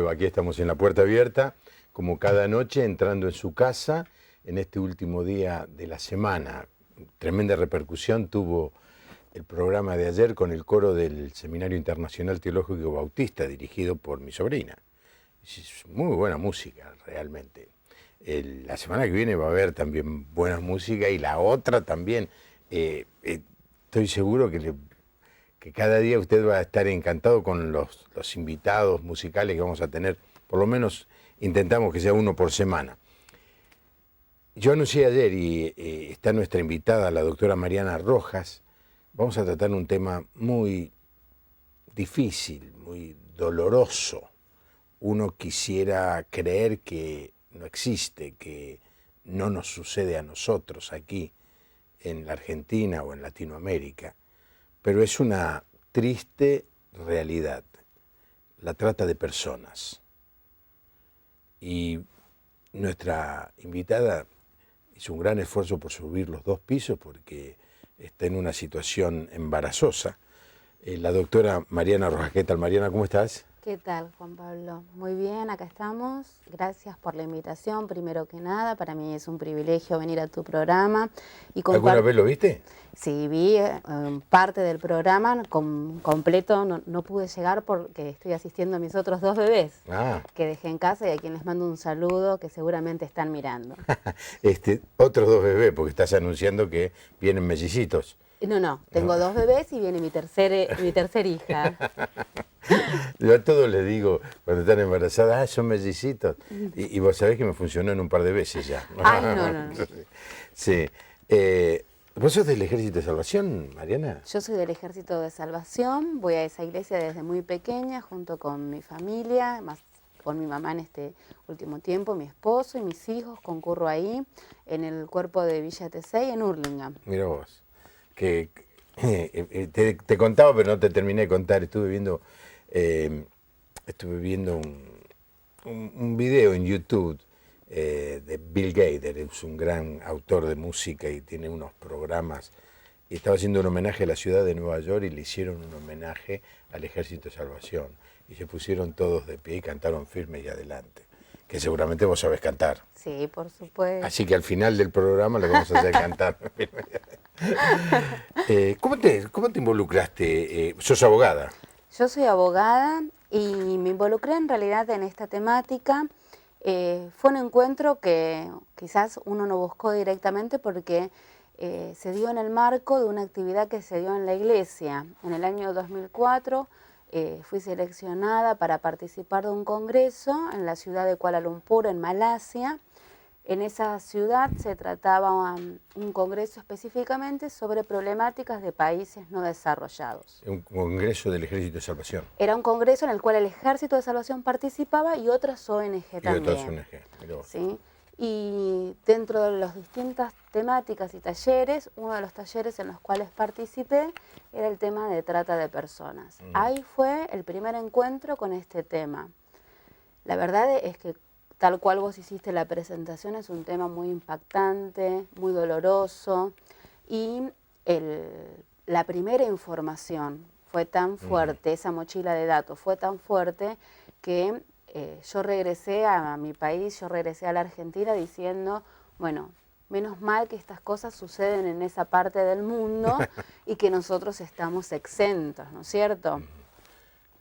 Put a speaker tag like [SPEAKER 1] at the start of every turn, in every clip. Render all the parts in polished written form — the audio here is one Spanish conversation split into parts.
[SPEAKER 1] va? Aquí estamos en La Puerta Abierta, como cada noche, entrando en su casa en este último día de la semana. Tremenda repercusión tuvo el programa de ayer con el coro del Seminario Internacional Teológico Bautista, dirigido por mi sobrina. Es muy buena música, realmente. La semana que viene va a haber también buena música y la otra también. Estoy seguro que cada día usted va a estar encantado con los invitados musicales que vamos a tener. Por lo menos intentamos que sea uno por semana. Yo anuncié ayer y está nuestra invitada, la doctora Mariana Rojas. Vamos a tratar un tema muy difícil, muy doloroso. Uno quisiera creer que no existe, que no nos sucede a nosotros aquí en la Argentina o en Latinoamérica, pero es una triste realidad, la trata de personas. Y nuestra invitada hizo un gran esfuerzo por subir los 2 pisos porque está en una situación embarazosa. La doctora Mariana Rojas. ¿Qué tal, Mariana? ¿Cómo estás?
[SPEAKER 2] ¿Qué tal, Juan Pablo? Muy bien, acá estamos. Gracias por la invitación, primero que nada. Para mí es un privilegio venir a tu programa.
[SPEAKER 1] ¿Alguna vez lo viste?
[SPEAKER 2] Sí, vi parte del programa completo. No pude llegar porque estoy asistiendo a mis otros 2 bebés que dejé en casa y a quienes les mando un saludo que seguramente están mirando.
[SPEAKER 1] Otros 2 bebés, porque estás anunciando que vienen mellicitos.
[SPEAKER 2] No, tengo 2 bebés y viene mi tercer hija.
[SPEAKER 1] Yo a todos les digo, cuando están embarazadas, son mellicitos. Y vos sabés que me funcionó en un par de veces ya.
[SPEAKER 2] Ay, no.
[SPEAKER 1] Sí. ¿Vos sos del Ejército de Salvación, Mariana?
[SPEAKER 2] Yo soy del Ejército de Salvación, voy a esa iglesia desde muy pequeña, junto con mi familia, más con mi mamá en este último tiempo, mi esposo y mis hijos, concurro ahí, en el cuerpo de Villa Tesey, en Hurlingham.
[SPEAKER 1] Mira vos, que te contaba, pero no te terminé de contar, estuve viendo un video en YouTube de Bill Gates. Es un gran autor de música y tiene unos programas, y estaba haciendo un homenaje a la ciudad de Nueva York y le hicieron un homenaje al Ejército de Salvación y se pusieron todos de pie y cantaron Firme y Adelante, que seguramente vos sabés cantar.
[SPEAKER 2] Sí, por supuesto.
[SPEAKER 1] Así que al final del programa le vamos a hacer cantar. ¿Cómo te involucraste? ¿Sos abogada?
[SPEAKER 2] Yo soy abogada y me involucré en realidad en esta temática. Fue un encuentro que quizás uno no buscó directamente porque se dio en el marco de una actividad que se dio en la iglesia. En el año 2004 fui seleccionada para participar de un congreso en la ciudad de Kuala Lumpur, en Malasia. En esa ciudad se trataba un congreso específicamente sobre problemáticas de países no desarrollados.
[SPEAKER 1] Un congreso del Ejército de Salvación.
[SPEAKER 2] Era un congreso en el cual el Ejército de Salvación participaba y otras ONG también.
[SPEAKER 1] Y otras ONG, mirá vos.
[SPEAKER 2] ¿Sí? Y dentro de las distintas temáticas y talleres, uno de los talleres en los cuales participé era el tema de trata de personas. Ahí fue el primer encuentro con este tema. La verdad es que tal cual vos hiciste la presentación, es un tema muy impactante, muy doloroso, y la primera información fue tan fuerte, esa mochila de datos fue tan fuerte que yo regresé a mi país, yo regresé a la Argentina diciendo, bueno, menos mal que estas cosas suceden en esa parte del mundo y que nosotros estamos exentos, ¿no es cierto?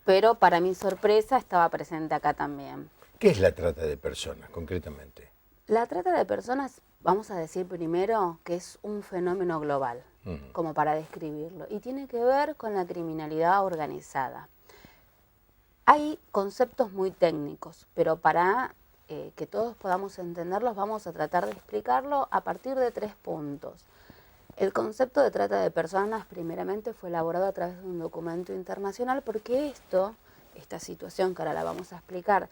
[SPEAKER 2] Pero para mi sorpresa estaba presente acá también.
[SPEAKER 1] ¿Qué es la trata de personas, concretamente?
[SPEAKER 2] La trata de personas, vamos a decir primero que es un fenómeno global, como para describirlo, y tiene que ver con la criminalidad organizada. Hay conceptos muy técnicos, pero para que todos podamos entenderlos, vamos a tratar de explicarlo a partir de 3 puntos. El concepto de trata de personas, primeramente, fue elaborado a través de un documento internacional, porque esta situación que ahora la vamos a explicar,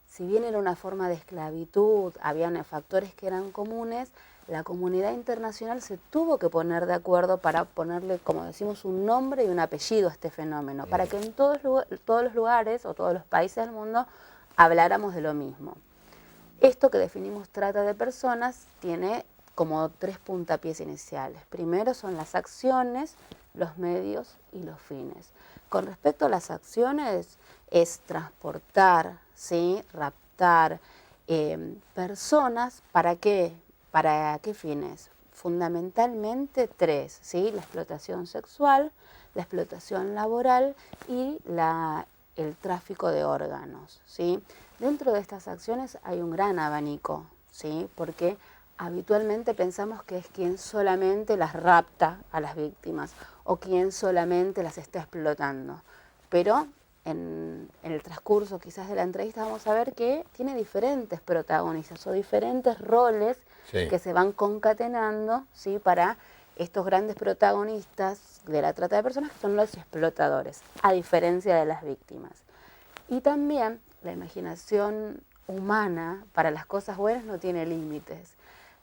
[SPEAKER 2] si bien era una forma de esclavitud, habían factores que eran comunes, la comunidad internacional se tuvo que poner de acuerdo para ponerle, como decimos, un nombre y un apellido a este fenómeno, para que en todos los lugares o todos los países del mundo habláramos de lo mismo. Esto que definimos trata de personas tiene como 3 puntapiés iniciales. Primero son las acciones, los medios y los fines. Con respecto a las acciones, es transportar, ¿sí? Raptar personas, ¿para qué? ¿Para qué fines? Fundamentalmente tres, ¿sí? La explotación sexual, la explotación laboral y el tráfico de órganos, ¿sí? Dentro de estas acciones hay un gran abanico, ¿sí? Porque habitualmente pensamos que es quien solamente las rapta a las víctimas o quien solamente las está explotando. Pero en el transcurso quizás de la entrevista vamos a ver que tiene diferentes protagonistas o diferentes roles que se van concatenando, ¿sí? Para estos grandes protagonistas de la trata de personas, que son los explotadores, a diferencia de las víctimas. Y también la imaginación humana para las cosas buenas no tiene límites.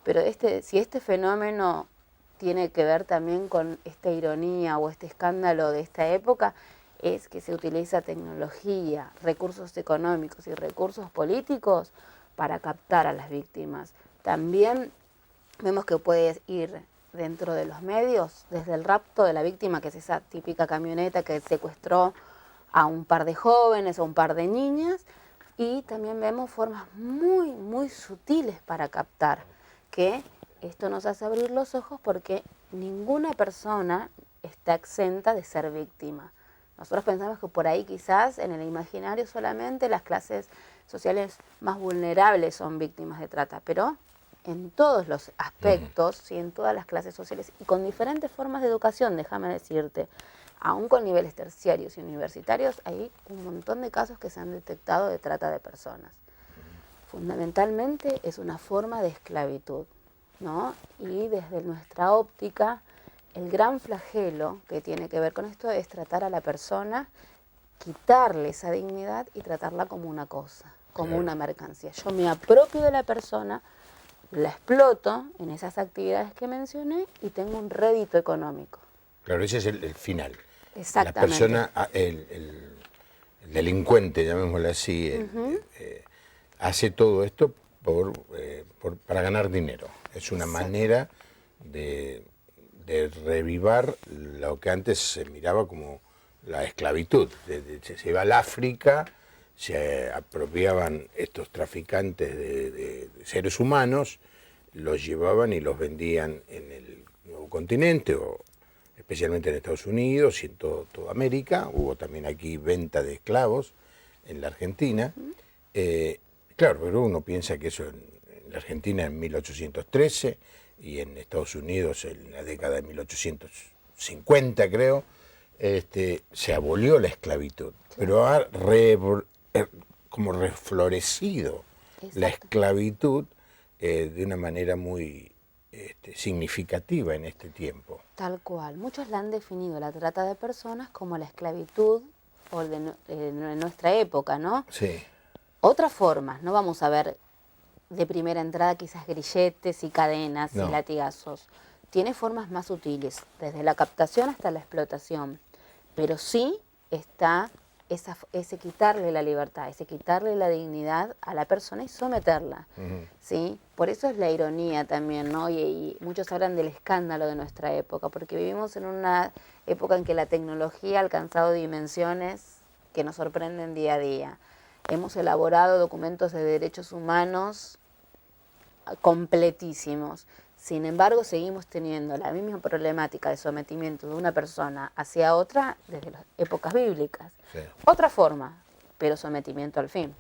[SPEAKER 2] Pero si este fenómeno tiene que ver también con esta ironía o este escándalo de esta época, es que se utiliza tecnología, recursos económicos y recursos políticos para captar a las víctimas. También vemos que puede ir dentro de los medios, desde el rapto de la víctima, que es esa típica camioneta que secuestró a un par de jóvenes o un par de niñas, y también vemos formas muy, muy sutiles para captar, que esto nos hace abrir los ojos porque ninguna persona está exenta de ser víctima. Nosotros pensamos que por ahí quizás en el imaginario solamente las clases sociales más vulnerables son víctimas de trata, pero en todos los aspectos, ¿sí? En todas las clases sociales y con diferentes formas de educación, déjame decirte, aún con niveles terciarios y universitarios, hay un montón de casos que se han detectado de trata de personas. Fundamentalmente es una forma de esclavitud, ¿no? Y desde nuestra óptica, el gran flagelo que tiene que ver con esto es tratar a la persona, quitarle esa dignidad y tratarla como una cosa, como una mercancía. Yo me apropio de la persona, la exploto en esas actividades que mencioné y tengo un rédito económico.
[SPEAKER 1] Claro, ese es el final.
[SPEAKER 2] Exactamente.
[SPEAKER 1] La persona, el delincuente, llamémoslo así, hace todo esto para ganar dinero. Es una manera de revivar lo que antes se miraba como la esclavitud. Se iba al África, se apropiaban estos traficantes de seres humanos, los llevaban y los vendían en el nuevo continente, o especialmente en Estados Unidos y en toda América. Hubo también aquí venta de esclavos en la Argentina. Claro, pero uno piensa que eso en la Argentina en 1813 y en Estados Unidos en la década de 1850, creo, se abolió la esclavitud, pero ha como reflorecido la esclavitud de una manera muy significativa en este tiempo.
[SPEAKER 2] Tal cual. Muchos la han definido la trata de personas como la esclavitud o de nuestra época, ¿no?
[SPEAKER 1] Sí.
[SPEAKER 2] Otras formas, no vamos a ver de primera entrada quizás grilletes y cadenas y latigazos. Tiene formas más sutiles, desde la captación hasta la explotación. Pero sí está ese quitarle la libertad, ese quitarle la dignidad a la persona y someterla, ¿sí? Por eso es la ironía también, ¿no? Y muchos hablan del escándalo de nuestra época, porque vivimos en una época en que la tecnología ha alcanzado dimensiones que nos sorprenden día a día. Hemos elaborado documentos de derechos humanos completísimos. Sin embargo, seguimos teniendo la misma problemática de sometimiento de una persona hacia otra desde las épocas bíblicas. Sí. Otra forma, pero sometimiento al fin.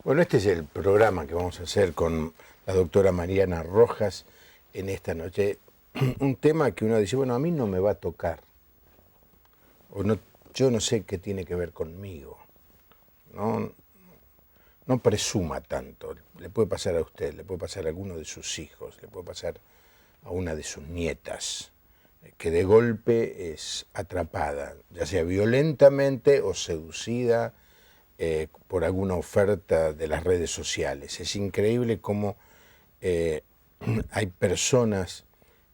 [SPEAKER 1] Bueno, este es el programa que vamos a hacer con la doctora Mariana Rojas en esta noche. Un tema que uno dice, bueno, a mí no me va a tocar. O no, yo no sé qué tiene que ver conmigo. No presuma tanto. Le puede pasar a usted, le puede pasar a alguno de sus hijos, le puede pasar a una de sus nietas, que de golpe es atrapada, ya sea violentamente o seducida por alguna oferta de las redes sociales. Es increíble cómo hay personas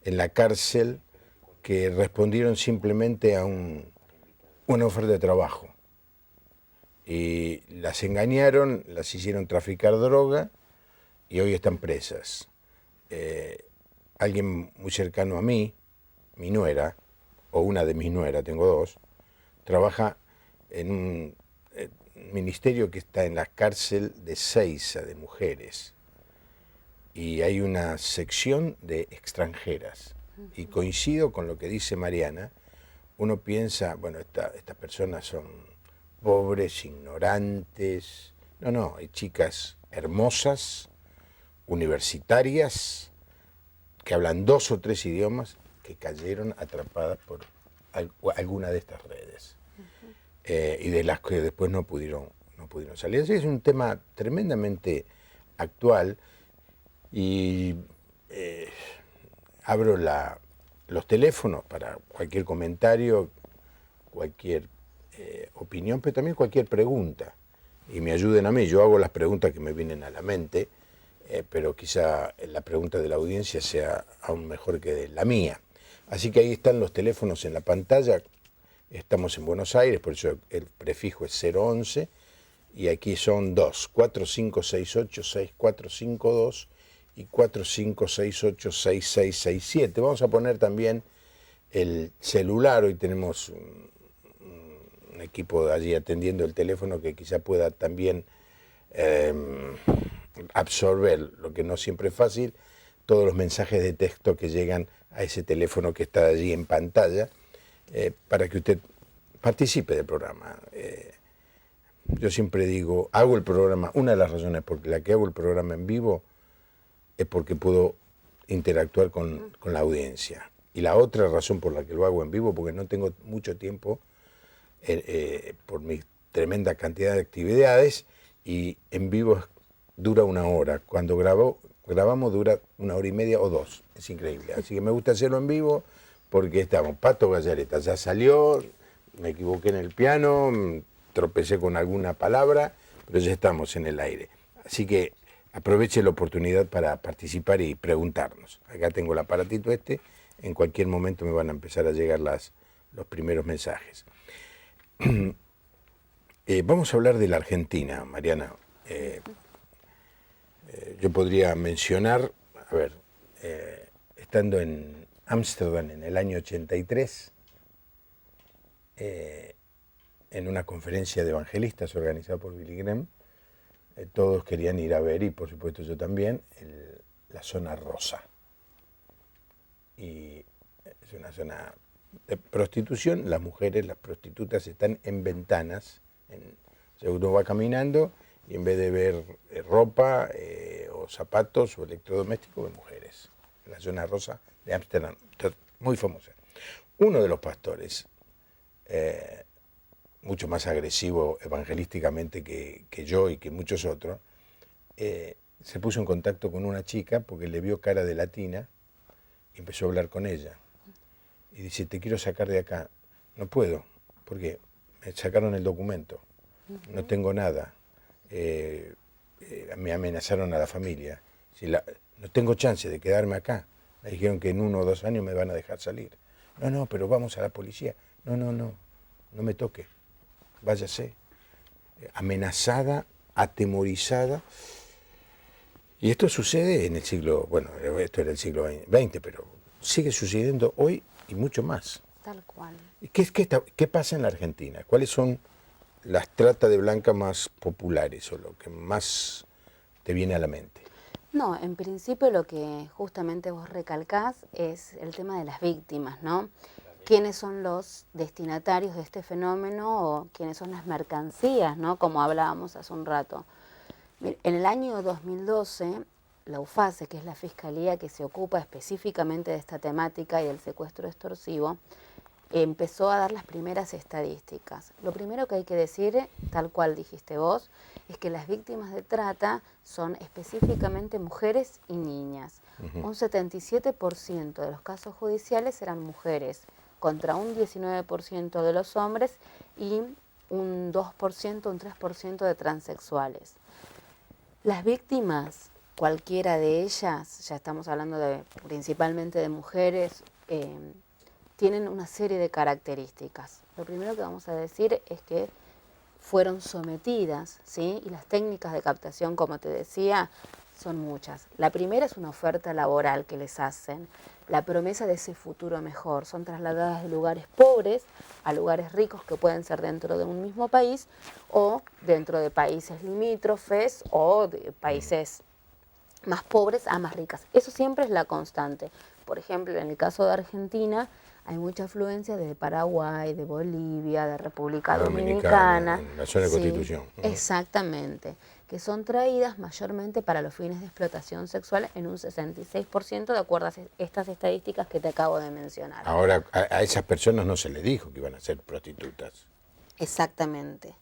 [SPEAKER 1] en la cárcel que respondieron simplemente a una oferta de trabajo. Y las engañaron, las hicieron traficar droga y hoy están presas. Alguien muy cercano a mí, mi nuera, o una de mis nueras, tengo dos, trabaja en ministerio que está en la cárcel de Seiza, de mujeres, y hay una sección de extranjeras. Y coincido con lo que dice Mariana, uno piensa, bueno, estas personas son pobres, ignorantes. No, hay chicas hermosas, universitarias, que hablan 2 o 3 idiomas, que cayeron atrapadas por alguna de estas redes. Y de las que después no pudieron salir. Así es un tema tremendamente actual y abro los teléfonos para cualquier comentario, cualquier opinión, pero también cualquier pregunta. Y me ayuden a mí, yo hago las preguntas que me vienen a la mente, pero quizá la pregunta de la audiencia sea aún mejor que la mía. Así que ahí están los teléfonos en la pantalla. Estamos en Buenos Aires, por eso el prefijo es 011, y aquí son 4568-6452 y 4568-6667. Vamos a poner también el celular, hoy tenemos un equipo allí atendiendo el teléfono que quizá pueda también absorber, lo que no siempre es fácil, todos los mensajes de texto que llegan a ese teléfono que está allí en pantalla, para que usted participe del programa. Yo siempre digo, hago el programa, una de las razones por la que hago el programa en vivo es porque puedo interactuar con la audiencia. Y la otra razón por la que lo hago en vivo, porque no tengo mucho tiempo por mi tremenda cantidad de actividades, y en vivo dura 1 hora. Cuando grabamos dura 1 hora y media o 2. Es increíble. Así que me gusta hacerlo en vivo porque estamos. Pato Gallareta ya salió, me equivoqué en el piano, tropecé con alguna palabra, pero ya estamos en el aire. Así que aproveche la oportunidad para participar y preguntarnos. Acá tengo el aparatito en cualquier momento me van a empezar a llegar los primeros mensajes. Vamos a hablar de la Argentina, Mariana. Yo podría mencionar, estando en Ámsterdam en el año 83, en una conferencia de evangelistas organizada por Billy Graham, todos querían ir a ver, y por supuesto yo también, la zona rosa. Y es una zona de prostitución. Las mujeres, las prostitutas, están en ventanas. Uno va caminando y en vez de ver ropa o zapatos o electrodomésticos, ve mujeres. La zona rosa de Ámsterdam, muy famosa. Uno de los pastores, mucho más agresivo evangelísticamente que yo y que muchos otros, se puso en contacto con una chica porque le vio cara de latina y empezó a hablar con ella. Y dice, te quiero sacar de acá. No puedo, porque me sacaron el documento, no tengo nada. Me amenazaron a la familia. No tengo chance de quedarme acá. Me dijeron que en 1 o 2 años me van a dejar salir. No, pero vamos a la policía. No me toque, váyase. Amenazada, atemorizada. Y esto sucede en el siglo, bueno, esto era el siglo XX, pero sigue sucediendo hoy y mucho más.
[SPEAKER 2] Tal cual.
[SPEAKER 1] ¿Qué pasa en la Argentina? ¿Cuáles son las trata de blanca más populares o lo que más te viene a la mente?
[SPEAKER 2] No, en principio lo que justamente vos recalcás es el tema de las víctimas, ¿no? ¿Quiénes son los destinatarios de este fenómeno o quiénes son las mercancías, ¿no? Como hablábamos hace un rato. En el año 2012, la UFACE, que es la fiscalía que se ocupa específicamente de esta temática y del secuestro extorsivo, empezó a dar las primeras estadísticas. Lo primero que hay que decir, tal cual dijiste vos, es que las víctimas de trata son específicamente mujeres y niñas. Un 77% de los casos judiciales eran mujeres, contra un 19% de los hombres y un 2%, un 3% de transexuales. Las víctimas, cualquiera de ellas, ya estamos hablando principalmente de mujeres, tienen una serie de características. Lo primero que vamos a decir es que fueron sometidas, ¿sí? Y las técnicas de captación, como te decía, Son muchas. La primera es una oferta laboral que les hacen, la promesa de ese futuro mejor. Son trasladadas de lugares pobres a lugares ricos que pueden ser dentro de un mismo país o dentro de países limítrofes o de países más pobres a más ricas. Eso siempre es la constante. Por ejemplo, en el caso de Argentina hay mucha afluencia de Paraguay, de Bolivia, de República Dominicana.
[SPEAKER 1] En la zona de Constitución.
[SPEAKER 2] Exactamente, que son traídas mayormente para los fines de explotación sexual en un 66% de acuerdo a estas estadísticas que te acabo de mencionar.
[SPEAKER 1] Ahora, a esas personas no se les dijo que iban a ser prostitutas.
[SPEAKER 2] Exactamente.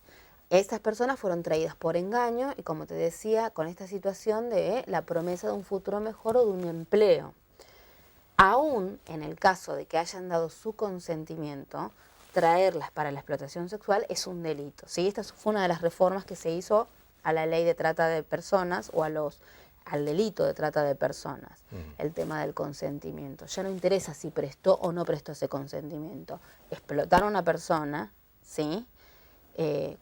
[SPEAKER 2] Estas personas fueron traídas por engaño y, como te decía, con esta situación de la promesa de un futuro mejor o de un empleo. Aún en el caso de que hayan dado su consentimiento, traerlas para la explotación sexual es un delito, ¿sí? Esta fue una de las reformas que se hizo a la ley de trata de personas o al delito de trata de personas, el tema del consentimiento. Ya no interesa si prestó o no prestó ese consentimiento. Explotar a una persona, ¿sí?,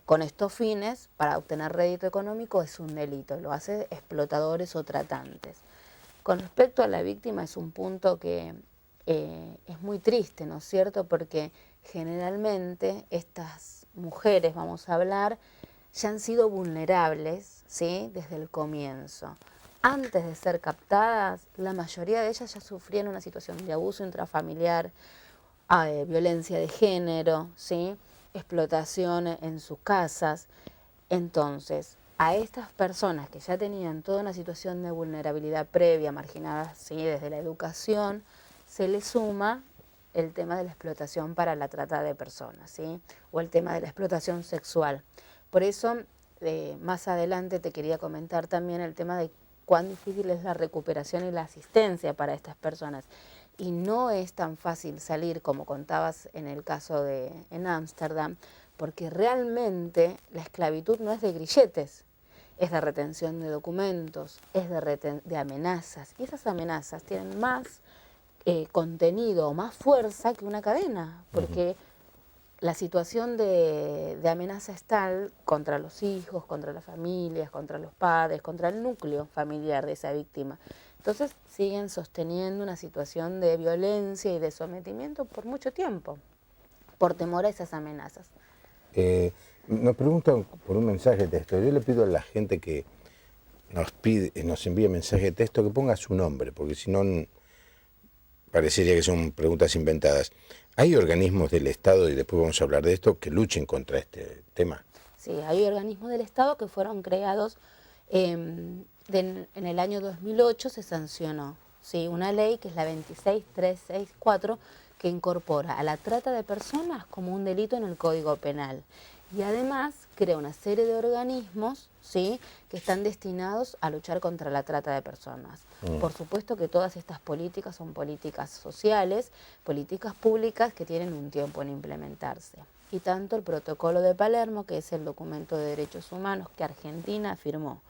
[SPEAKER 2] con estos fines para obtener rédito económico es un delito, lo hacen explotadores o tratantes. Con respecto a la víctima es un punto que es muy triste, ¿no es cierto? Porque generalmente estas mujeres, vamos a hablar, ya han sido vulnerables, ¿sí?, desde el comienzo. Antes de ser captadas, la mayoría de ellas ya sufrían una situación de abuso intrafamiliar, violencia de género, ¿sí?, explotación en sus casas. Entonces, a estas personas que ya tenían toda una situación de vulnerabilidad previa, marginadas, ¿sí?, desde la educación, se les suma el tema de la explotación para la trata de personas, ¿sí?, o el tema de la explotación sexual. Por eso, más adelante te quería comentar también el tema de cuán difícil es la recuperación y la asistencia para estas personas. Y no es tan fácil salir, como contabas en el caso en Ámsterdam, porque realmente la esclavitud no es de grilletes, es de retención de documentos, es de amenazas. Y esas amenazas tienen más contenido o más fuerza que una cadena, porque la situación de amenaza es tal contra los hijos, contra las familias, contra los padres, contra el núcleo familiar de esa víctima. Entonces siguen sosteniendo una situación de violencia y de sometimiento por mucho tiempo, por temor a esas amenazas.
[SPEAKER 1] Nos preguntan por un mensaje de texto. Yo le pido a la gente que nos envíe mensaje de texto que ponga su nombre, porque si no parecería que son preguntas inventadas. ¿Hay organismos del Estado, y después vamos a hablar de esto, que luchen contra este tema?
[SPEAKER 2] Sí, hay organismos del Estado que fueron creados en el año 2008, se sancionó, ¿sí?, una ley que es la 26364, que incorpora a la trata de personas como un delito en el Código Penal. Y además crea una serie de organismos, ¿sí?, que están destinados a luchar contra la trata de personas. Por supuesto que todas estas políticas son políticas sociales, políticas públicas que tienen un tiempo en implementarse. Y tanto el Protocolo de Palermo, que es el documento de derechos humanos que Argentina firmó,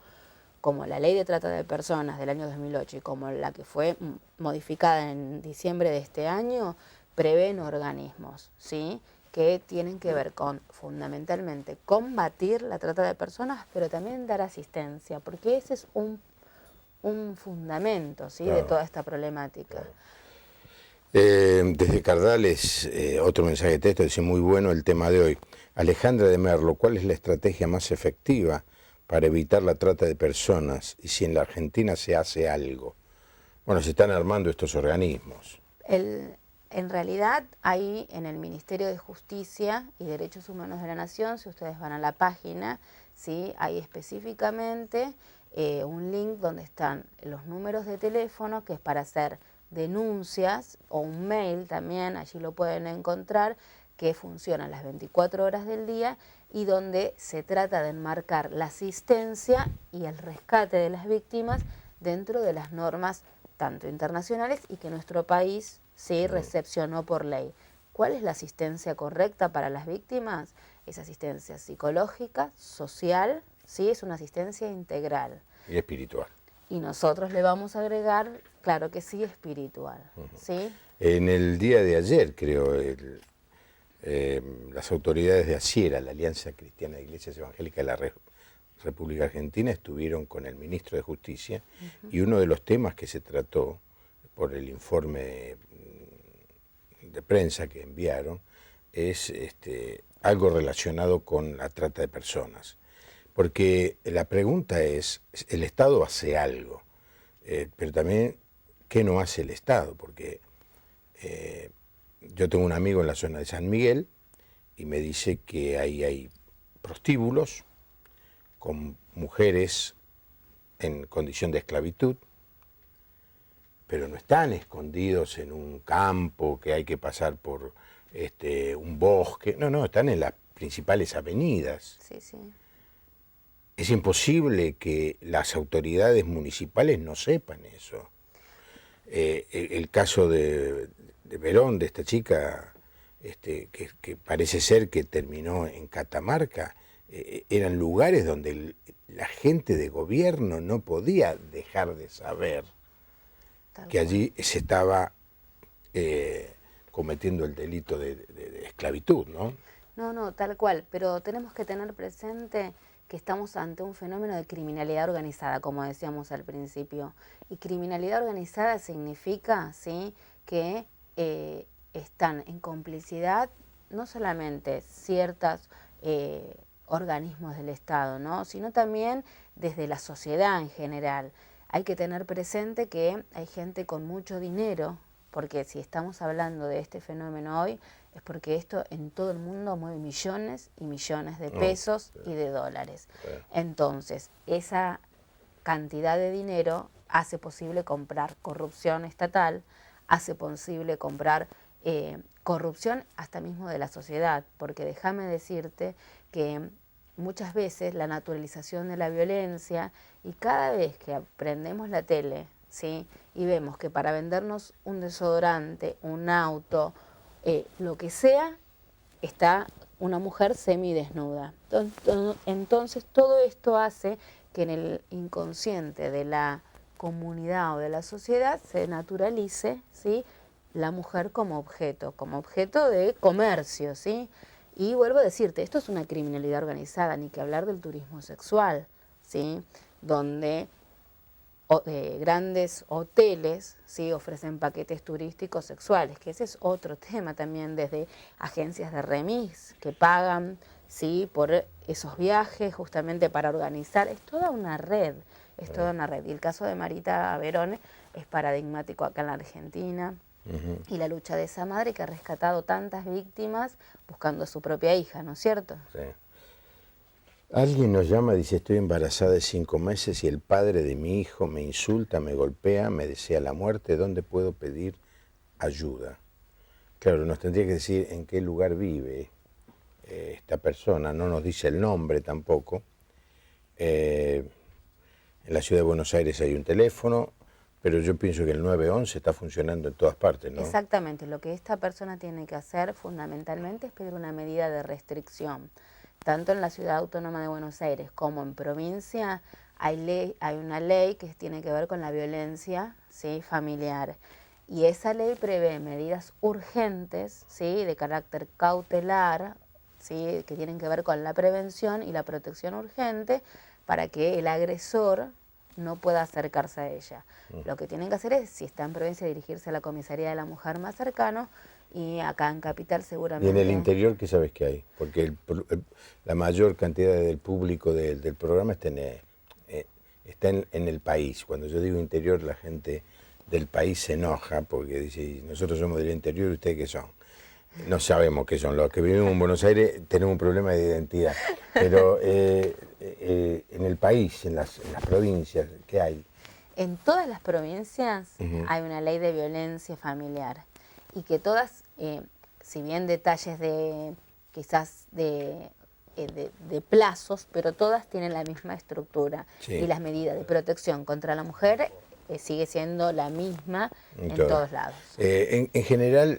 [SPEAKER 2] como la Ley de Trata de Personas del año 2008 y como la que fue modificada en diciembre de este año, prevén organismos, ¿sí?, que tienen que ver con, fundamentalmente, combatir la trata de personas, pero también dar asistencia, porque ese es un fundamento, ¿sí?, claro, de toda esta problemática. Claro.
[SPEAKER 1] Desde Cardales, otro mensaje de texto, dice: muy bueno el tema de hoy. Alejandra de Merlo, ¿cuál es la estrategia más efectiva para evitar la trata de personas y si en la Argentina se hace algo? Bueno, se están armando estos organismos.
[SPEAKER 2] En realidad, hay en el Ministerio de Justicia y Derechos Humanos de la Nación, si ustedes van a la página, ¿sí?, hay específicamente un link donde están los números de teléfono, que es para hacer denuncias, o un mail también, allí lo pueden encontrar, que funciona las 24 horas del día y donde se trata de enmarcar la asistencia y el rescate de las víctimas dentro de las normas tanto internacionales y que nuestro país sí recepcionó por ley. ¿Cuál es la asistencia correcta para las víctimas? Es asistencia psicológica, social, sí, es una asistencia integral.
[SPEAKER 1] Y espiritual.
[SPEAKER 2] Y nosotros le vamos a agregar, claro que sí, espiritual. ¿Sí?
[SPEAKER 1] En el día de ayer, creo, las autoridades de ACIERA, la Alianza Cristiana de Iglesias Evangélicas República Argentina estuvieron con el ministro de Justicia y uno de los temas que se trató por el informe de prensa que enviaron es algo relacionado con la trata de personas. Porque la pregunta es, el Estado hace algo, pero también, ¿qué no hace el Estado? Porque yo tengo un amigo en la zona de San Miguel y me dice que ahí hay prostíbulos con mujeres en condición de esclavitud, pero no están escondidos en un campo que hay que pasar por un bosque, no, están en las principales avenidas.
[SPEAKER 2] Sí, sí.
[SPEAKER 1] Es imposible que las autoridades municipales no sepan eso. El caso de Verón, de esta chica que parece ser que terminó en Catamarca, eran lugares donde la gente de gobierno no podía dejar de saber que allí se estaba cometiendo el delito de esclavitud, ¿no?
[SPEAKER 2] No, tal cual, pero tenemos que tener presente que estamos ante un fenómeno de criminalidad organizada, como decíamos al principio. Y criminalidad organizada significa, ¿sí?, que están en complicidad no solamente ciertos organismos del Estado, ¿no?, sino también desde la sociedad en general. Hay que tener presente que hay gente con mucho dinero, porque si estamos hablando de este fenómeno hoy, es porque esto en todo el mundo mueve millones y millones de pesos y de dólares. Entonces, esa cantidad de dinero hace posible comprar corrupción estatal, hace posible comprar corrupción hasta mismo de la sociedad, porque déjame decirte que muchas veces la naturalización de la violencia, y cada vez que prendemos la tele, ¿sí?, y vemos que para vendernos un desodorante, un auto, lo que sea, está una mujer semidesnuda. Entonces todo esto hace que en el inconsciente de la comunidad o de la sociedad se naturalice, ¿sí?, la mujer como objeto de comercio, ¿sí? Y vuelvo a decirte, esto es una criminalidad organizada, ni que hablar del turismo sexual, ¿sí?, donde grandes hoteles, ¿sí?, ofrecen paquetes turísticos sexuales, que ese es otro tema también, desde agencias de remis que pagan, ¿sí?, por esos viajes justamente para organizar. Es toda una red, es toda una red. Y el caso de Marita Verón es paradigmático acá en la Argentina. Y la lucha de esa madre que ha rescatado tantas víctimas buscando a su propia hija, ¿no es cierto?
[SPEAKER 1] Sí. Alguien nos llama, dice, estoy embarazada de 5 meses y el padre de mi hijo me insulta, me golpea, me desea la muerte. ¿Dónde puedo pedir ayuda? Claro, nos tendría que decir en qué lugar vive esta persona, no nos dice el nombre tampoco. En la ciudad de Buenos Aires hay un teléfono, pero yo pienso que el 911 está funcionando en todas partes, ¿no?
[SPEAKER 2] Exactamente, lo que esta persona tiene que hacer fundamentalmente es pedir una medida de restricción. Tanto en la Ciudad Autónoma de Buenos Aires como en provincia hay una ley que tiene que ver con la violencia, ¿sí?, familiar. Y esa ley prevé medidas urgentes, ¿sí?, de carácter cautelar, ¿sí?, que tienen que ver con la prevención y la protección urgente para que el agresor no pueda acercarse a ella. Lo que tienen que hacer es, si está en provincia, dirigirse a la comisaría de la mujer más cercano, y acá en Capital seguramente...
[SPEAKER 1] ¿Y en el interior qué sabes que hay? Porque la mayor cantidad del público del programa está en el país. Cuando yo digo interior, la gente del país se enoja porque dice, nosotros somos del interior, ¿ustedes qué son? No sabemos qué son. Los que vivimos en Buenos Aires tenemos un problema de identidad. Pero en el país, en las provincias, ¿qué hay?
[SPEAKER 2] En todas las provincias hay una ley de violencia familiar, y que todas, si bien detalles quizás de plazos, pero todas tienen la misma estructura. Sí. Y las medidas de protección contra la mujer sigue siendo la misma en todos lados.
[SPEAKER 1] En general,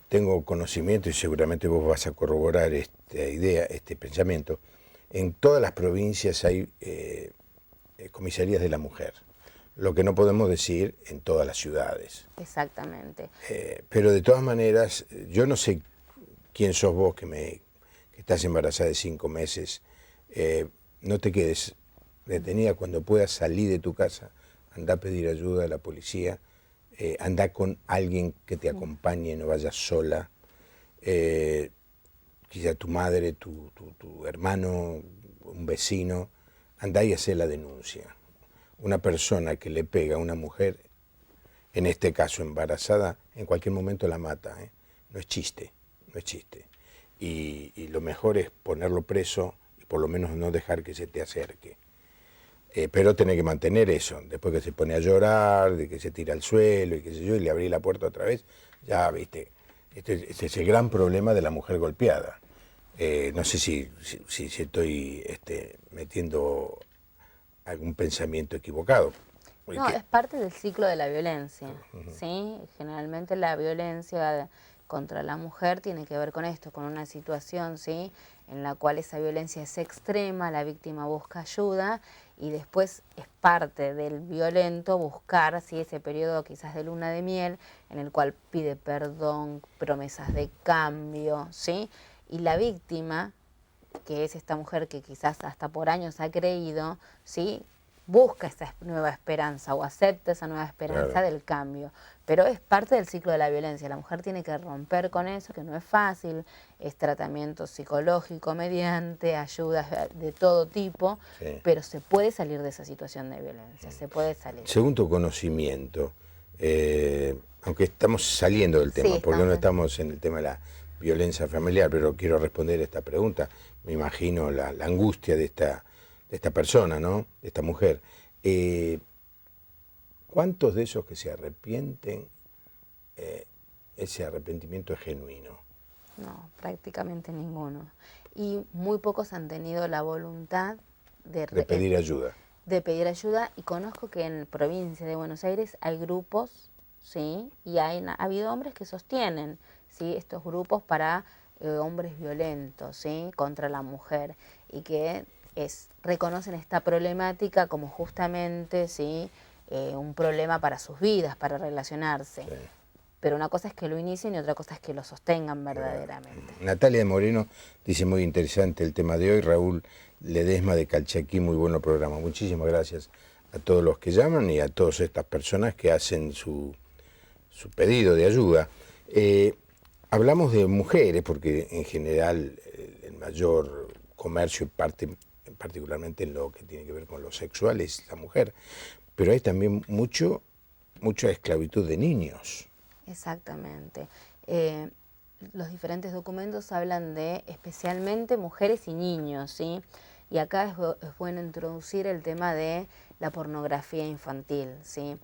[SPEAKER 1] tengo conocimiento, y seguramente vos vas a corroborar esta idea, este pensamiento, en todas las provincias hay comisarías de la mujer, lo que no podemos decir en todas las ciudades.
[SPEAKER 2] Exactamente.
[SPEAKER 1] Pero de todas maneras, yo no sé quién sos vos que estás embarazada de 5 meses, no te quedes detenida. Cuando puedas salir de tu casa, anda a pedir ayuda a la policía, anda con alguien que te acompañe, no vayas sola. Quizá tu madre, tu hermano, un vecino, anda y hace la denuncia. Una persona que le pega a una mujer, en este caso embarazada, en cualquier momento la mata, ¿eh? No es chiste, no es chiste. Y lo mejor es ponerlo preso y por lo menos no dejar que se te acerque. Pero tenés que mantener eso. Después que se pone a llorar, de que se tira al suelo y qué sé yo, y le abrí la puerta otra vez, ya viste. Este es el gran problema de la mujer golpeada. No sé si estoy metiendo algún pensamiento equivocado.
[SPEAKER 2] No, es parte del ciclo de la violencia, ¿sí? Generalmente la violencia contra la mujer tiene que ver con esto, con una situación, ¿sí?, en la cual esa violencia es extrema, la víctima busca ayuda y después es parte del violento buscar, ¿sí?, ese periodo quizás de luna de miel en el cual pide perdón, promesas de cambio, ¿sí? Y la víctima, que es esta mujer que quizás hasta por años ha creído, ¿sí?, busca esa nueva esperanza o acepta esa nueva esperanza del cambio. Pero es parte del ciclo de la violencia. La mujer tiene que romper con eso, que no es fácil, es tratamiento psicológico mediante, ayudas de todo tipo, pero se puede salir de esa situación de violencia, se puede salir.
[SPEAKER 1] Según tu conocimiento, aunque estamos saliendo del tema, porque no estamos en el tema de la violencia familiar, pero quiero responder esta pregunta, me imagino la angustia de esta persona, ¿no? De esta mujer. ¿Cuántos de esos que se arrepienten, ese arrepentimiento es genuino?
[SPEAKER 2] No, prácticamente ninguno. Y muy pocos han tenido la voluntad de
[SPEAKER 1] pedir ayuda.
[SPEAKER 2] De pedir ayuda, y conozco que en provincia de Buenos Aires hay grupos, ¿sí? Y ha habido hombres que sostienen, ¿sí?, estos grupos para hombres violentos, ¿sí?, contra la mujer, y que reconocen esta problemática como justamente, ¿sí?, un problema para sus vidas, para relacionarse. Sí. Pero una cosa es que lo inicien y otra cosa es que lo sostengan verdaderamente.
[SPEAKER 1] Natalia de Moreno dice: muy interesante el tema de hoy. Raúl Ledesma de Calchaquí, muy bueno programa. Muchísimas gracias a todos los que llaman y a todas estas personas que hacen su pedido de ayuda. Hablamos de mujeres porque en general el mayor comercio particularmente en lo que tiene que ver con lo sexual es la mujer, pero hay también mucha esclavitud de niños.
[SPEAKER 2] Exactamente. Los diferentes documentos hablan de especialmente mujeres y niños, ¿sí? Y acá es bueno introducir el tema de la pornografía infantil, ¿sí?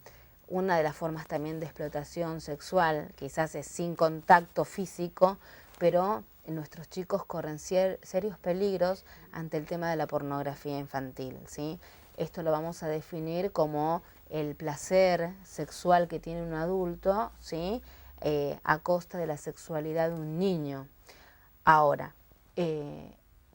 [SPEAKER 2] Una de las formas también de explotación sexual, quizás es sin contacto físico, pero nuestros chicos corren serios peligros ante el tema de la pornografía infantil, ¿sí? Esto lo vamos a definir como el placer sexual que tiene un adulto, ¿sí?, a costa de la sexualidad de un niño. Ahora,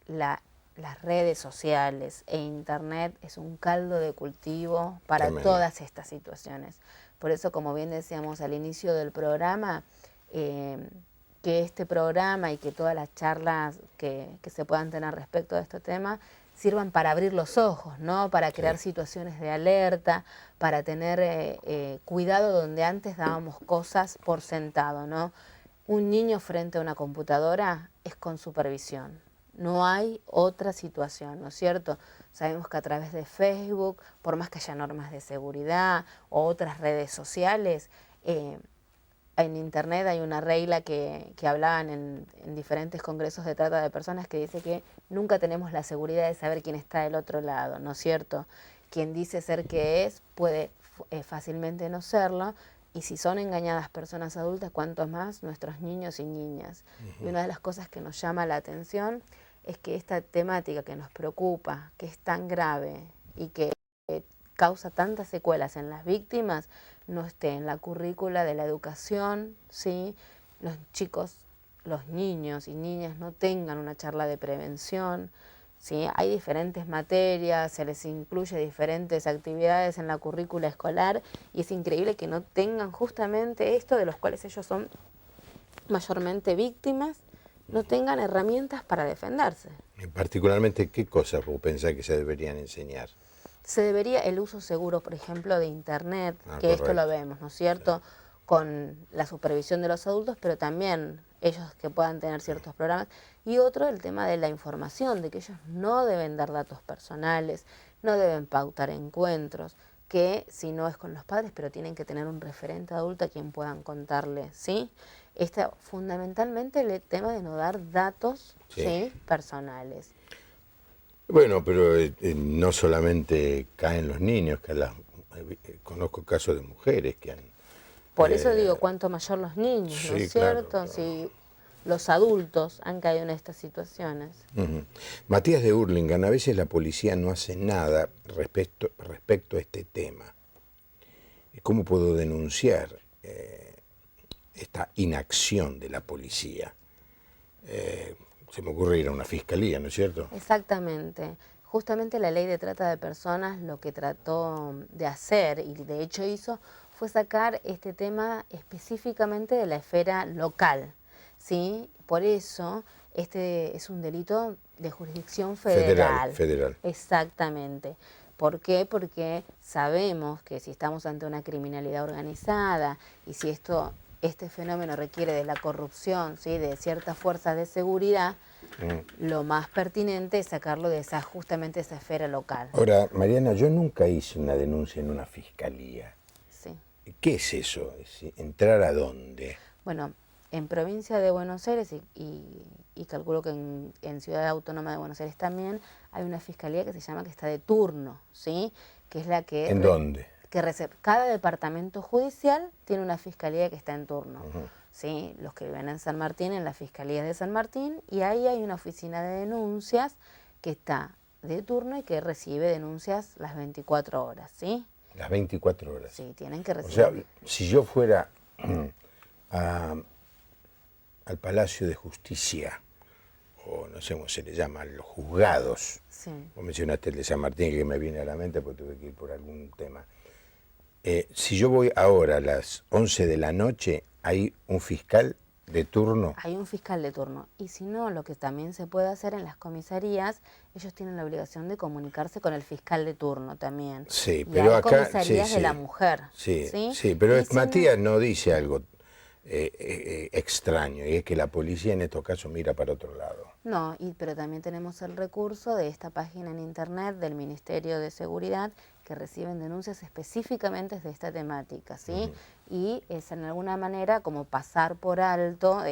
[SPEAKER 2] las redes sociales e internet es un caldo de cultivo para todas estas situaciones. Por eso, como bien decíamos al inicio del programa, que este programa y que todas las charlas que se puedan tener respecto a este tema sirvan para abrir los ojos, ¿no? Para crear situaciones de alerta, para tener cuidado donde antes dábamos cosas por sentado, ¿no? Un niño frente a una computadora es con supervisión. No hay otra situación, ¿no es cierto? Sabemos que a través de Facebook, por más que haya normas de seguridad o otras redes sociales, en internet hay una regla que hablaban en diferentes congresos de trata de personas que dice que nunca tenemos la seguridad de saber quién está del otro lado, ¿no es cierto? Quien dice ser que es puede fácilmente no serlo, y si son engañadas personas adultas, cuanto más nuestros niños y niñas. Y una de las cosas que nos llama la atención es que esta temática que nos preocupa, que es tan grave y que causa tantas secuelas en las víctimas, no esté en la currícula de la educación, ¿sí? Los chicos, los niños y niñas no tengan una charla de prevención, ¿sí? Hay diferentes materias, se les incluye diferentes actividades en la currícula escolar y es increíble que no tengan justamente esto de los cuales ellos son mayormente víctimas, no tengan herramientas para defenderse.
[SPEAKER 1] Particularmente, ¿qué cosas vos pensás que se deberían enseñar?
[SPEAKER 2] Se debería el uso seguro, por ejemplo, de Internet, que esto
[SPEAKER 1] Correcto.
[SPEAKER 2] lo vemos, ¿no es cierto? Sí. Con la supervisión de los adultos, pero también ellos que puedan tener ciertos programas. Y otro, el tema de la información, de que ellos no deben dar datos personales, no deben pautar encuentros, que si no es con los padres, pero tienen que tener un referente adulto a quien puedan contarle, ¿sí? Fundamentalmente el tema de no dar datos, ¿sí? Personales.
[SPEAKER 1] Bueno, pero no solamente caen los niños, conozco casos de mujeres que han...
[SPEAKER 2] Por eso digo, cuanto mayor los niños,
[SPEAKER 1] sí,
[SPEAKER 2] ¿no es cierto?
[SPEAKER 1] Claro.
[SPEAKER 2] Si los adultos han caído en estas situaciones.
[SPEAKER 1] Matías de Hurlingham, a veces la policía no hace nada respecto a este tema. ¿Cómo puedo denunciar esta inacción de la policía? Se me ocurre ir a una fiscalía, ¿no es cierto?
[SPEAKER 2] Exactamente. Justamente la ley de trata de personas lo que trató de hacer, y de hecho hizo, fue sacar este tema específicamente de la esfera local, ¿sí? Por eso este es un delito de jurisdicción federal.
[SPEAKER 1] Federal.
[SPEAKER 2] Exactamente. ¿Por qué? Porque sabemos que si estamos ante una criminalidad organizada y si este fenómeno requiere de la corrupción, ¿sí? De ciertas fuerzas de seguridad, lo más pertinente es sacarlo de justamente esa esfera local.
[SPEAKER 1] Ahora, Mariana, yo nunca hice una denuncia en una fiscalía.
[SPEAKER 2] Sí.
[SPEAKER 1] ¿Qué es eso? ¿Entrar a dónde?
[SPEAKER 2] Bueno, en provincia de Buenos Aires y calculo que en Ciudad Autónoma de Buenos Aires también hay una fiscalía que se llama que está de turno, ¿sí? Que es la que...
[SPEAKER 1] ¿En dónde?
[SPEAKER 2] Cada departamento judicial tiene una fiscalía que está en turno. ¿Sí? Los que viven en San Martín, en la Fiscalía de San Martín, y ahí hay una oficina de denuncias que está de turno y que recibe denuncias las 24 horas, ¿sí?
[SPEAKER 1] Las 24 horas.
[SPEAKER 2] Sí, tienen que recibir.
[SPEAKER 1] O sea, si yo fuera al Palacio de Justicia, o no sé cómo se le llama, los juzgados,
[SPEAKER 2] sí.
[SPEAKER 1] Vos mencionaste el de San Martín, que me viene a la mente porque tuve que ir por algún tema. Si yo voy ahora a las 11 de la noche, ¿hay un fiscal de turno?
[SPEAKER 2] Hay un fiscal de turno. Y si no, lo que también se puede hacer en las comisarías, ellos tienen la obligación de comunicarse con el fiscal de turno también.
[SPEAKER 1] Sí,
[SPEAKER 2] y
[SPEAKER 1] pero
[SPEAKER 2] hay
[SPEAKER 1] acá...
[SPEAKER 2] comisarías de la mujer.
[SPEAKER 1] Sí, pero Matías no dice algo extraño, y es que la policía en estos casos mira para otro lado.
[SPEAKER 2] No, pero también tenemos el recurso de esta página en internet del Ministerio de Seguridad que reciben denuncias específicamente de esta temática, ¿sí? Y es en alguna manera como pasar por alto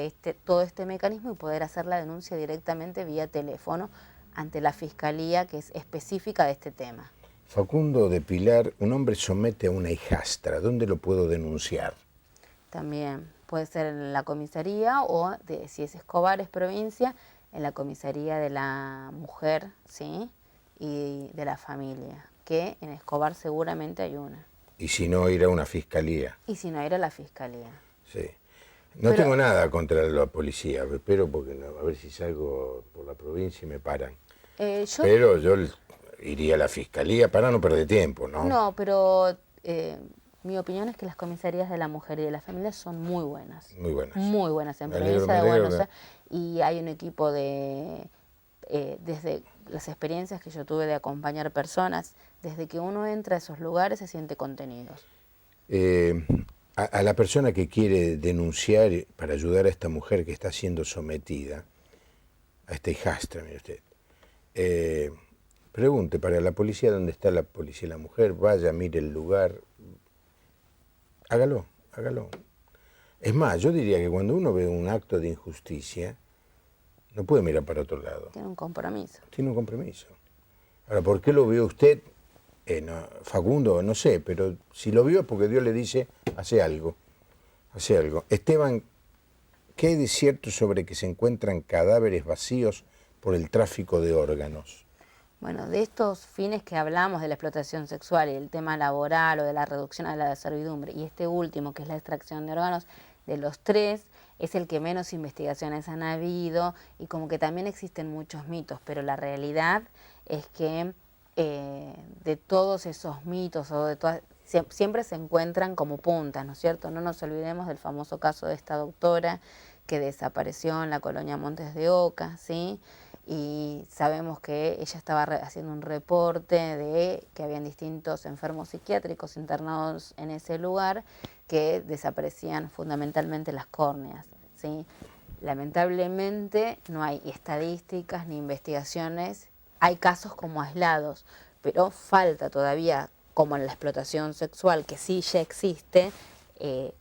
[SPEAKER 2] todo este mecanismo y poder hacer la denuncia directamente vía teléfono ante la Fiscalía que es específica de este tema.
[SPEAKER 1] Facundo de Pilar, un hombre somete a una hijastra, ¿dónde lo puedo denunciar?
[SPEAKER 2] También puede ser en la comisaría o, si es Escobar, es provincia, en la comisaría de la mujer, ¿sí? Y de la familia, que en Escobar seguramente hay una.
[SPEAKER 1] Y si no, ir a una fiscalía.
[SPEAKER 2] Y si no, ir a la fiscalía.
[SPEAKER 1] Sí. No tengo nada contra la policía, espero porque a ver si salgo por la provincia y me paran. Pero yo iría a la fiscalía para no perder tiempo, ¿no?
[SPEAKER 2] No, pero mi opinión es que las comisarías de la mujer y de la familia son muy buenas.
[SPEAKER 1] Muy buenas.
[SPEAKER 2] Muy buenas en provincia de Buenos Aires. Y hay un equipo desde las experiencias que yo tuve de acompañar personas, desde que uno entra a esos lugares se siente contenidos.
[SPEAKER 1] A la persona que quiere denunciar para ayudar a esta mujer que está siendo sometida, a esta hijastra, mire usted, pregunte para la policía dónde está la policía y la mujer, vaya, mire el lugar, hágalo. Es más, yo diría que cuando uno ve un acto de injusticia, no puede mirar para otro lado.
[SPEAKER 2] Tiene un compromiso.
[SPEAKER 1] Tiene un compromiso. Ahora, ¿por qué lo vio usted? No, Facundo, no sé, pero si lo vio es porque Dios le dice, hace algo. Esteban, ¿qué hay de cierto sobre que se encuentran cadáveres vacíos por el tráfico de órganos?
[SPEAKER 2] Bueno, de estos fines que hablamos de la explotación sexual y el tema laboral o de la reducción a la servidumbre, y este último, que es la extracción de órganos, de los tres, es el que menos investigaciones han habido y como que también existen muchos mitos, pero la realidad es que de todos esos mitos siempre se encuentran como puntas, ¿no es cierto? No nos olvidemos del famoso caso de esta doctora que desapareció en la colonia Montes de Oca, ¿sí? y sabemos que ella estaba haciendo un reporte de que habían distintos enfermos psiquiátricos internados en ese lugar que desaparecían fundamentalmente las córneas, ¿sí? Lamentablemente no hay estadísticas ni investigaciones, hay casos como aislados, pero falta todavía, como en la explotación sexual, que sí ya existe,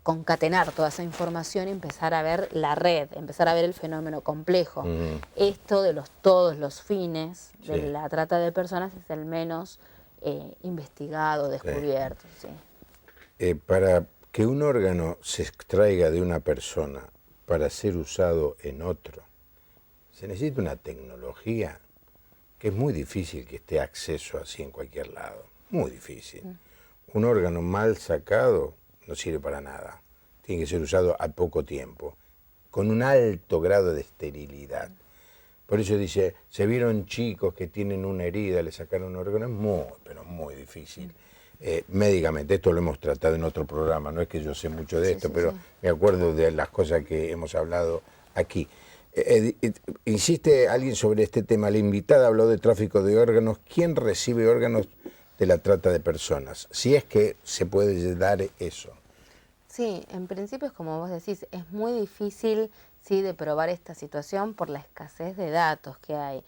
[SPEAKER 2] concatenar toda esa información y empezar a ver la red, empezar a ver el fenómeno complejo. Esto de todos los fines de la trata de personas es el menos investigado, descubierto. Sí.
[SPEAKER 1] Para que un órgano se extraiga de una persona para ser usado en otro, se necesita una tecnología que es muy difícil que esté acceso así en cualquier lado, muy difícil. Un órgano mal sacado no sirve para nada, tiene que ser usado a poco tiempo, con un alto grado de esterilidad. Por eso dice, se vieron chicos que tienen una herida, le sacaron un órgano, es muy, pero muy difícil. Médicamente, esto lo hemos tratado en otro programa, no es que yo sé mucho de esto, pero me acuerdo de las cosas que hemos hablado aquí. Insiste alguien sobre este tema, la invitada habló de tráfico de órganos. ¿Quién recibe órganos de la trata de personas? Si es que se puede dar eso.
[SPEAKER 2] Sí, en principio es como vos decís, es muy difícil de probar esta situación por la escasez de datos que hay.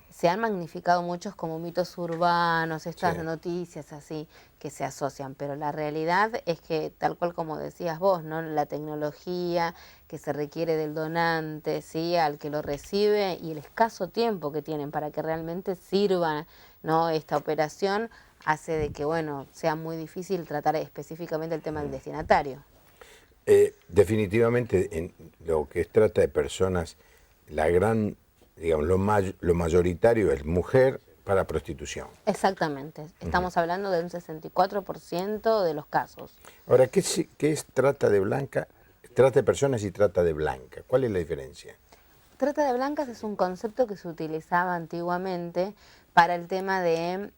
[SPEAKER 2] Se han magnificado muchos como mitos urbanos, estas noticias así que se asocian, pero la realidad es que, tal cual como decías vos, ¿no? La tecnología que se requiere del donante, ¿sí? Al que lo recibe, y el escaso tiempo que tienen para que realmente sirva, ¿no? Esta operación hace de que, bueno, sea muy difícil tratar específicamente el tema del destinatario.
[SPEAKER 1] Definitivamente, en lo que es trata de personas, la gran, digamos, lo mayoritario es mujer para prostitución.
[SPEAKER 2] Exactamente. Estamos hablando de un 64% de los casos.
[SPEAKER 1] Ahora, ¿qué es trata de blanca? Trata de personas y trata de blanca. ¿Cuál es la diferencia?
[SPEAKER 2] Trata de blancas es un concepto que se utilizaba antiguamente para el tema de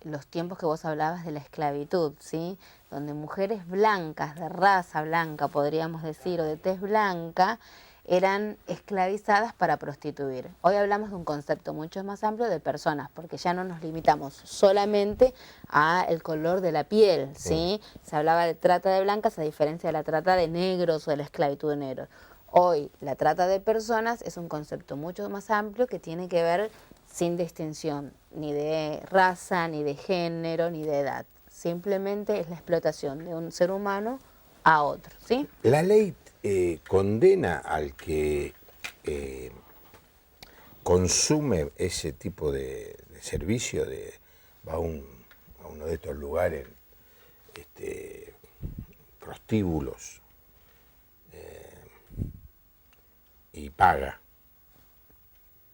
[SPEAKER 2] los tiempos que vos hablabas de la esclavitud, ¿sí? Donde mujeres blancas, de raza blanca, podríamos decir, o de tez blanca, eran esclavizadas para prostituir. Hoy hablamos de un concepto mucho más amplio de personas, porque ya no nos limitamos solamente al color de la piel, ¿sí? Se hablaba de trata de blancas a diferencia de la trata de negros o de la esclavitud de negros. Hoy la trata de personas es un concepto mucho más amplio que tiene que ver sin distinción ni de raza, ni de género, ni de edad. Simplemente es la explotación de un ser humano a otro, ¿sí?
[SPEAKER 1] La ley condena al que consume ese tipo de servicio, va a uno de estos lugares, prostíbulos, y paga.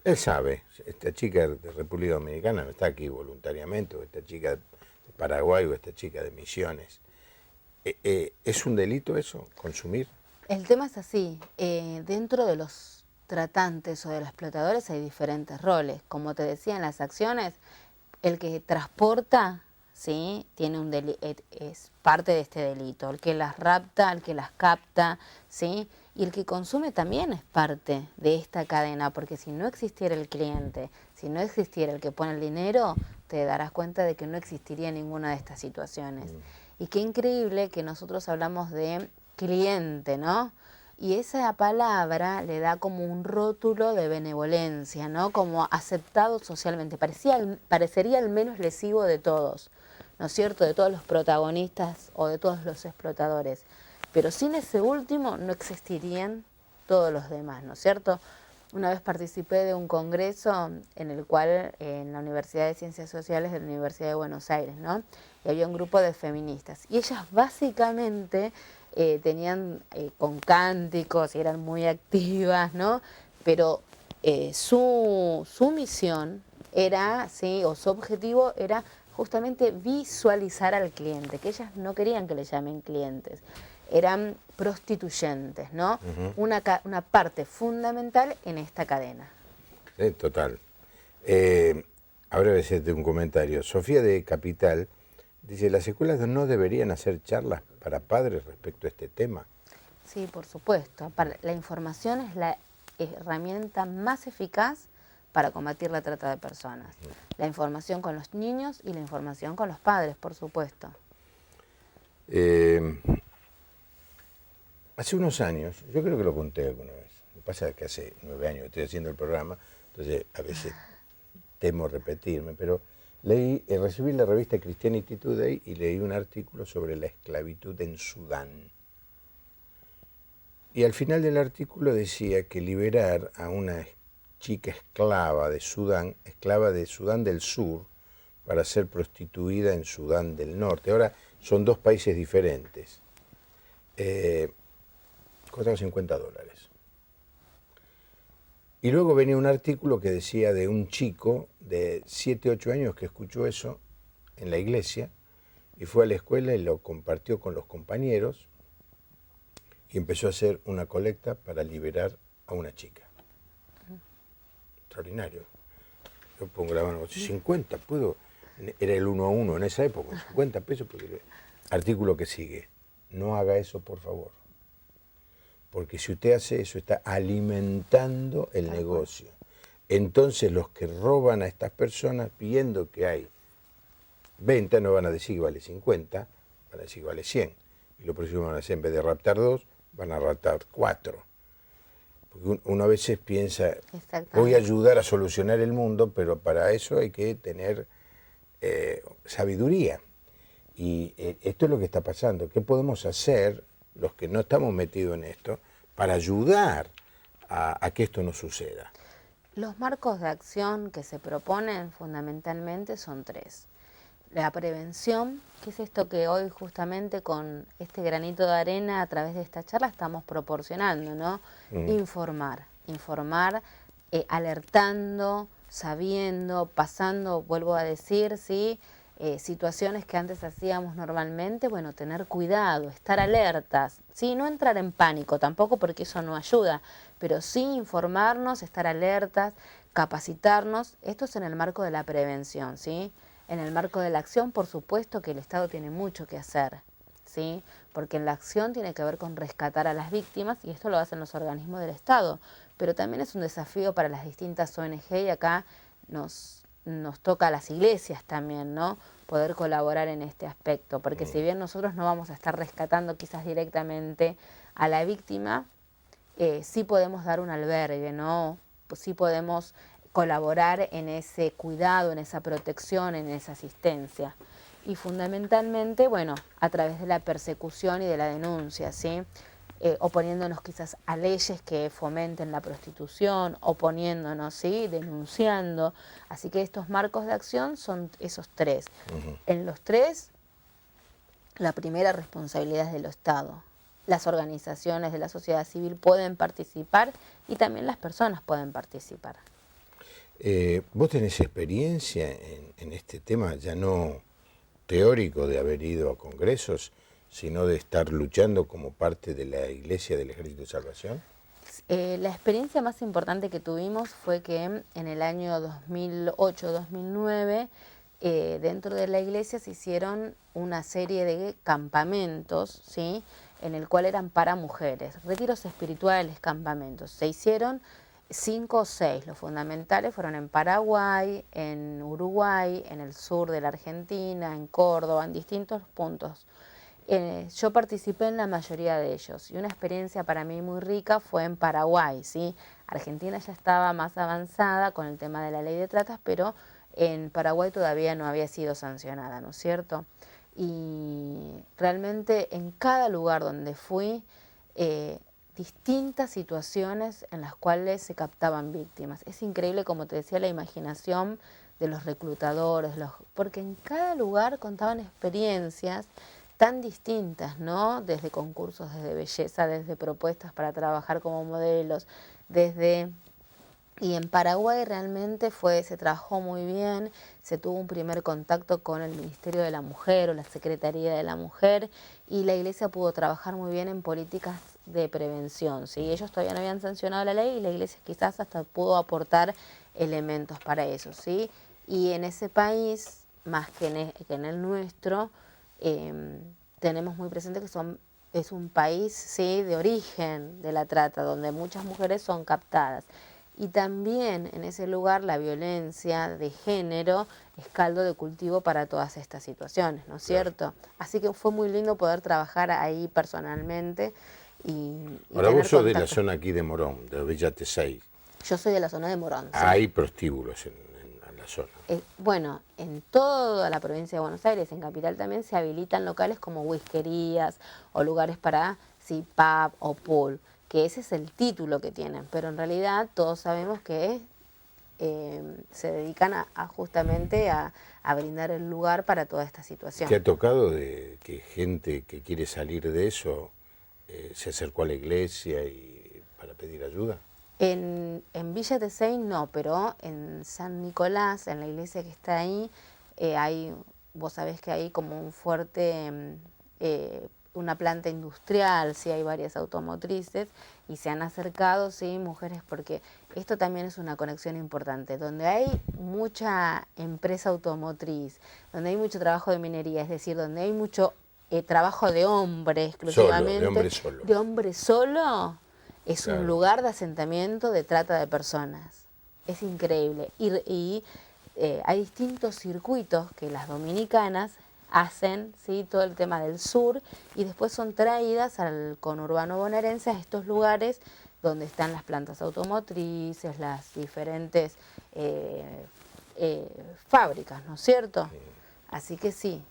[SPEAKER 1] Él sabe, esta chica de República Dominicana no está aquí voluntariamente, o esta chica de Paraguay, o esta chica de Misiones. ¿Es un delito eso, consumir?
[SPEAKER 2] El tema es así, dentro de los tratantes o de los explotadores hay diferentes roles. Como te decía, en las acciones, el que transporta, ¿sí? Tiene es parte de este delito. El que las rapta, el que las capta, ¿sí? Y el que consume también es parte de esta cadena, porque si no existiera el cliente, si no existiera el que pone el dinero, te darás cuenta de que no existiría ninguna de estas situaciones. Y qué increíble que nosotros hablamos de cliente, ¿no? Y esa palabra le da como un rótulo de benevolencia, ¿no? Como aceptado socialmente. Parecería el menos lesivo de todos, ¿no es cierto? De todos los protagonistas o de todos los explotadores. Pero sin ese último no existirían todos los demás, ¿no es cierto? Una vez participé de un congreso en el cual, en la Universidad de Ciencias Sociales de la Universidad de Buenos Aires, ¿no? Y había un grupo de feministas. Y ellas básicamente tenían con cánticos y eran muy activas, ¿no? Pero su misión era, ¿sí? O su objetivo era justamente visualizar al cliente, que ellas no querían que le llamen clientes. Eran prostituyentes, ¿no? Una parte fundamental en esta cadena.
[SPEAKER 1] Total. Ahora voy a hacerte un comentario. Sofía de Capital dice, ¿las escuelas no deberían hacer charlas para padres respecto a este tema?
[SPEAKER 2] Sí, por supuesto. La información es la herramienta más eficaz para combatir la trata de personas. La información con los niños y la información con los padres, por supuesto.
[SPEAKER 1] Hace unos años, yo creo que lo conté alguna vez, lo que pasa es que hace 9 años que estoy haciendo el programa, entonces a veces temo repetirme, pero recibí la revista Christianity Today y leí un artículo sobre la esclavitud en Sudán. Y al final del artículo decía que liberar a una chica esclava de Sudán del Sur, para ser prostituida en Sudán del Norte. Ahora son dos países diferentes. Costaba $50. Y luego venía un artículo que decía de un chico de 7, 8 años que escuchó eso en la iglesia y fue a la escuela y lo compartió con los compañeros y empezó a hacer una colecta para liberar a una chica. Extraordinario. Yo pongo la mano, 50, puedo. Era el 1 a 1 en esa época, 50 pesos. Artículo que sigue. No haga eso, por favor. Porque si usted hace eso, está alimentando el negocio. Entonces los que roban a estas personas, viendo que hay venta, no van a decir que vale 50, van a decir que vale 100. Y lo próximo van a hacer, en vez de raptar 2, van a raptar 4. Porque uno a veces piensa, voy a ayudar a solucionar el mundo, pero para eso hay que tener sabiduría. Y esto es lo que está pasando. ¿Qué podemos hacer, los que no estamos metidos en esto, para ayudar a que esto no suceda?
[SPEAKER 2] Los marcos de acción que se proponen fundamentalmente son 3. La prevención, que es esto que hoy justamente con este granito de arena a través de esta charla estamos proporcionando, ¿no? Informar, alertando, sabiendo, pasando, vuelvo a decir, ¿sí? Situaciones que antes hacíamos normalmente, bueno, tener cuidado, estar alertas, ¿sí? No entrar en pánico tampoco porque eso no ayuda, pero sí informarnos, estar alertas, capacitarnos. Esto es en el marco de la prevención, ¿sí? En el marco de la acción, por supuesto que el Estado tiene mucho que hacer, ¿sí? Porque en la acción tiene que ver con rescatar a las víctimas y esto lo hacen los organismos del Estado, pero también es un desafío para las distintas ONG y acá nos toca a las iglesias también, ¿no? Poder colaborar en este aspecto, porque si bien nosotros no vamos a estar rescatando quizás directamente a la víctima, sí podemos dar un albergue, ¿no? Pues sí podemos colaborar en ese cuidado, en esa protección, en esa asistencia. Y fundamentalmente, bueno, a través de la persecución y de la denuncia, ¿sí? Oponiéndonos quizás a leyes que fomenten la prostitución, oponiéndonos, ¿sí? Denunciando. Así que estos marcos de acción son esos 3. En los 3, la primera responsabilidad es del Estado. Las organizaciones de la sociedad civil pueden participar y también las personas pueden participar.
[SPEAKER 1] ¿Vos tenés experiencia en este tema, ya no teórico de haber ido a congresos, sino de estar luchando como parte de la Iglesia del Ejército de Salvación?
[SPEAKER 2] La experiencia más importante que tuvimos fue que en el año 2008-2009 dentro de la iglesia se hicieron una serie de campamentos, ¿sí? En el cual eran para mujeres, retiros espirituales, campamentos. Se hicieron 5 o 6, los fundamentales fueron en Paraguay, en Uruguay, en el sur de la Argentina, en Córdoba, en distintos puntos. Yo participé en la mayoría de ellos y una experiencia para mí muy rica fue en Paraguay, ¿sí? Argentina ya estaba más avanzada con el tema de la ley de tratas, pero en Paraguay todavía no había sido sancionada, ¿no es cierto? Y realmente en cada lugar donde fui, distintas situaciones en las cuales se captaban víctimas. Es increíble, como te decía, la imaginación de los reclutadores, porque en cada lugar contaban experiencias tan distintas, ¿no? Desde concursos, desde belleza, desde propuestas para trabajar como modelos, y en Paraguay realmente se trabajó muy bien, se tuvo un primer contacto con el Ministerio de la Mujer o la Secretaría de la Mujer y la Iglesia pudo trabajar muy bien en políticas de prevención, ¿sí? Ellos todavía no habían sancionado la ley y la Iglesia quizás hasta pudo aportar elementos para eso, ¿sí? Y en ese país, más que en el nuestro, tenemos muy presente que son es un país, sí, de origen de la trata, donde muchas mujeres son captadas. Y también en ese lugar la violencia de género es caldo de cultivo para todas estas situaciones, ¿no es cierto? Así que fue muy lindo poder trabajar ahí personalmente y
[SPEAKER 1] Ahora
[SPEAKER 2] tener
[SPEAKER 1] vos sos de la
[SPEAKER 2] contacto.
[SPEAKER 1] zona aquí de Morón, de Villa Tesey.
[SPEAKER 2] Yo soy de la zona de Morón, sí.
[SPEAKER 1] Hay prostíbulos en la zona.
[SPEAKER 2] Bueno, en toda la provincia de Buenos Aires, en Capital también, se habilitan locales como whiskerías o lugares para, sí, pub o pool, que ese es el título que tienen, pero en realidad todos sabemos que se dedican justamente a brindar el lugar para toda esta situación.
[SPEAKER 1] ¿Te ha tocado de que gente que quiere salir de eso se acercó a la iglesia para pedir ayuda?
[SPEAKER 2] En Villa Tesey no, pero en San Nicolás, en la iglesia que está ahí, vos sabés que hay como un fuerte, una planta industrial, sí, hay varias automotrices y se han acercado, sí, mujeres, porque esto también es una conexión importante, donde hay mucha empresa automotriz, donde hay mucho trabajo de minería, es decir, donde hay mucho trabajo de hombre exclusivamente,
[SPEAKER 1] de hombre
[SPEAKER 2] solo, es
[SPEAKER 1] claro,
[SPEAKER 2] un lugar de asentamiento de trata de personas. Es increíble. Y hay distintos circuitos que las dominicanas hacen, ¿sí? Todo el tema del sur, y después son traídas al conurbano bonaerense a estos lugares donde están las plantas automotrices, las diferentes fábricas, ¿no es cierto?
[SPEAKER 1] Sí.
[SPEAKER 2] Así que sí,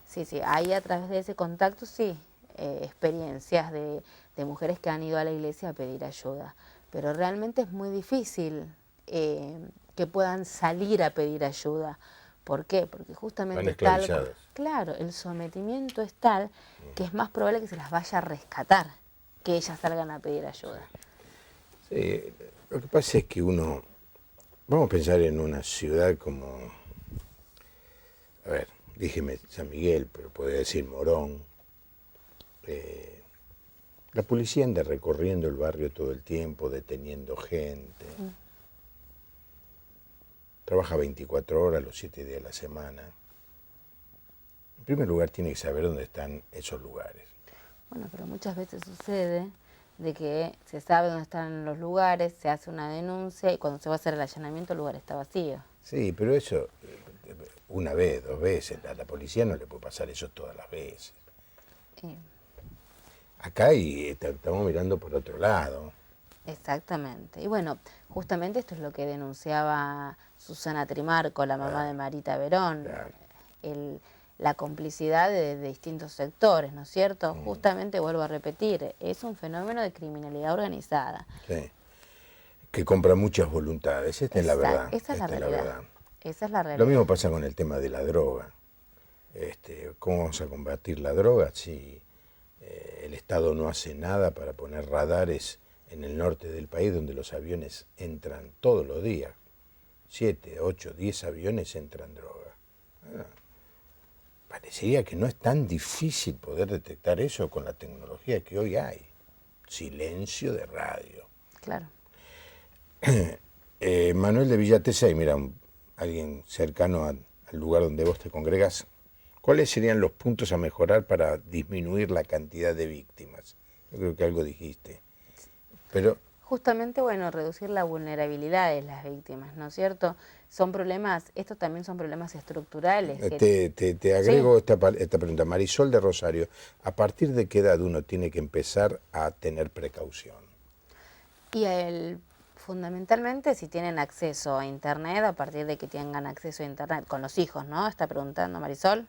[SPEAKER 2] hay a través de ese contacto, sí, experiencias de mujeres que han ido a la iglesia a pedir ayuda. Pero realmente es muy difícil que puedan salir a pedir ayuda. ¿Por qué? Porque justamente claro, el sometimiento es tal que es más probable que se las vaya a rescatar que ellas salgan a pedir ayuda.
[SPEAKER 1] Sí, lo que pasa es que vamos a pensar en una ciudad como, a ver, dígame San Miguel, pero podría decir Morón. La policía anda recorriendo el barrio todo el tiempo, deteniendo gente. Trabaja 24 horas, los 7 días de la semana. En primer lugar, tiene que saber dónde están esos lugares.
[SPEAKER 2] Bueno, pero muchas veces sucede de que se sabe dónde están los lugares, se hace una denuncia y cuando se va a hacer el allanamiento el lugar está vacío.
[SPEAKER 1] Sí, pero eso, una vez, 2 veces, a la policía no le puede pasar eso todas las veces. Acá estamos mirando por otro lado.
[SPEAKER 2] Exactamente. Y bueno, justamente esto es lo que denunciaba Susana Trimarco, la mamá de Marita Verón, la complicidad de distintos sectores, ¿no es cierto? Justamente, vuelvo a repetir, es un fenómeno de criminalidad organizada.
[SPEAKER 1] Sí. Que compra muchas voluntades, esta es la verdad.
[SPEAKER 2] Esa es la realidad. Esa es la realidad.
[SPEAKER 1] Lo mismo pasa con el tema de la droga. ¿Cómo vamos a combatir la droga si el Estado no hace nada para poner radares en el norte del país donde los aviones entran todos los días? 7, 8, 10 aviones entran droga. Parecería que no es tan difícil poder detectar eso con la tecnología que hoy hay. Silencio de radio.
[SPEAKER 2] Claro.
[SPEAKER 1] Manuel de Villa Tesey, mira, alguien cercano al lugar donde vos te congregas, ¿cuáles serían los puntos a mejorar para disminuir la cantidad de víctimas? Yo creo que algo dijiste. Pero
[SPEAKER 2] justamente, bueno, reducir la vulnerabilidad de las víctimas, ¿no es cierto? Son problemas, estos también son problemas estructurales.
[SPEAKER 1] Te agrego esta pregunta. Marisol de Rosario, ¿a partir de qué edad uno tiene que empezar a tener precaución?
[SPEAKER 2] Y fundamentalmente si tienen acceso a Internet, a partir de que tengan acceso a Internet, con los hijos, ¿no? Está preguntando Marisol.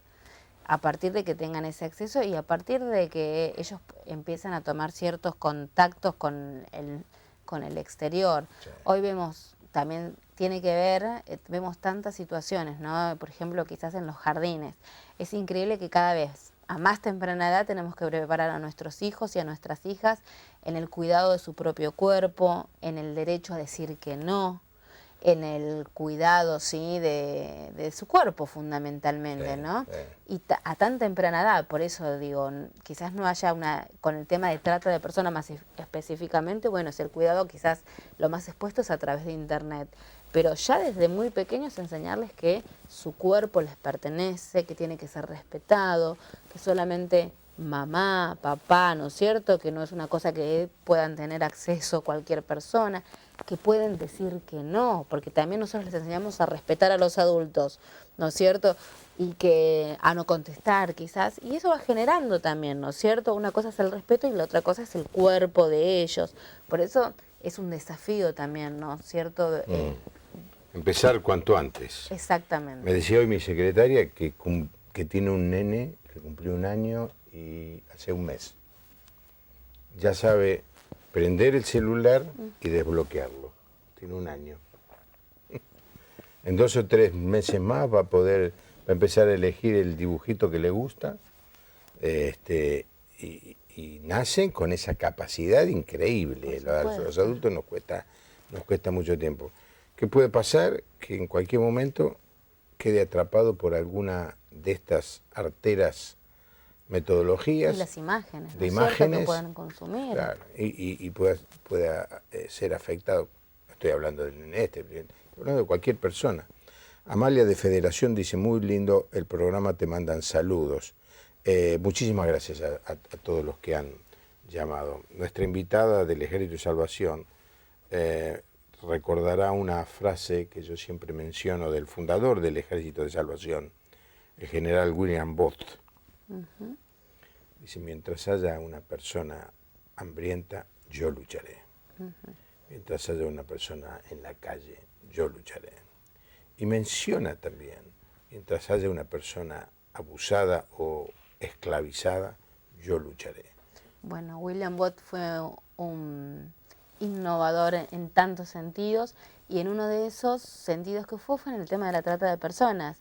[SPEAKER 2] A partir de que tengan ese acceso y a partir de que ellos empiezan a tomar ciertos contactos con el exterior. Sí. Hoy vemos, también tiene que ver, vemos tantas situaciones, ¿no? Por ejemplo, quizás en los jardines. Es increíble que cada vez, a más temprana edad, tenemos que preparar a nuestros hijos y a nuestras hijas en el cuidado de su propio cuerpo, en el derecho a decir que no, en el cuidado, sí, de su cuerpo fundamentalmente, sí, ¿no? Sí. Y a tan temprana edad, por eso digo, quizás no haya con el tema de trata de personas más específicamente, bueno, es el cuidado quizás lo más expuesto es a través de Internet, pero ya desde muy pequeños enseñarles que su cuerpo les pertenece, que tiene que ser respetado, que solamente mamá, papá, ¿no es cierto? Que no es una cosa que puedan tener acceso cualquier persona, que pueden decir que no, porque también nosotros les enseñamos a respetar a los adultos, ¿no es cierto? Y que a no contestar quizás, y eso va generando también, ¿no es cierto? Una cosa es el respeto y la otra cosa es el cuerpo de ellos. Por eso es un desafío también, ¿no es cierto?
[SPEAKER 1] Empezar cuanto antes.
[SPEAKER 2] Exactamente.
[SPEAKER 1] Me decía hoy mi secretaria que tiene un nene que cumplió 1 año y hace un mes. Ya sabe prender el celular y desbloquearlo. Tiene 1 año. En 2 o 3 meses más va a empezar a elegir el dibujito que le gusta. Y nacen con esa capacidad increíble. A los adultos nos cuesta mucho tiempo. ¿Qué puede pasar? Que en cualquier momento quede atrapado por alguna de estas arteras metodologías.
[SPEAKER 2] Y las imágenes,
[SPEAKER 1] de imágenes
[SPEAKER 2] que puedan consumir.
[SPEAKER 1] Claro, y pueda ser afectado. Estoy hablando del nene estoy hablando de cualquier persona. Amalia de Federación dice, muy lindo el programa, te mandan saludos. Muchísimas gracias a todos los que han llamado. Nuestra invitada del Ejército de Salvación recordará una frase que yo siempre menciono del fundador del Ejército de Salvación, el general William Booth. Dice, mientras haya una persona hambrienta, yo lucharé. Mientras haya una persona en la calle, yo lucharé. Y menciona también, mientras haya una persona abusada o esclavizada, yo lucharé.
[SPEAKER 2] Bueno, William Booth fue un innovador en tantos sentidos, y en uno de esos sentidos que fue en el tema de la trata de personas.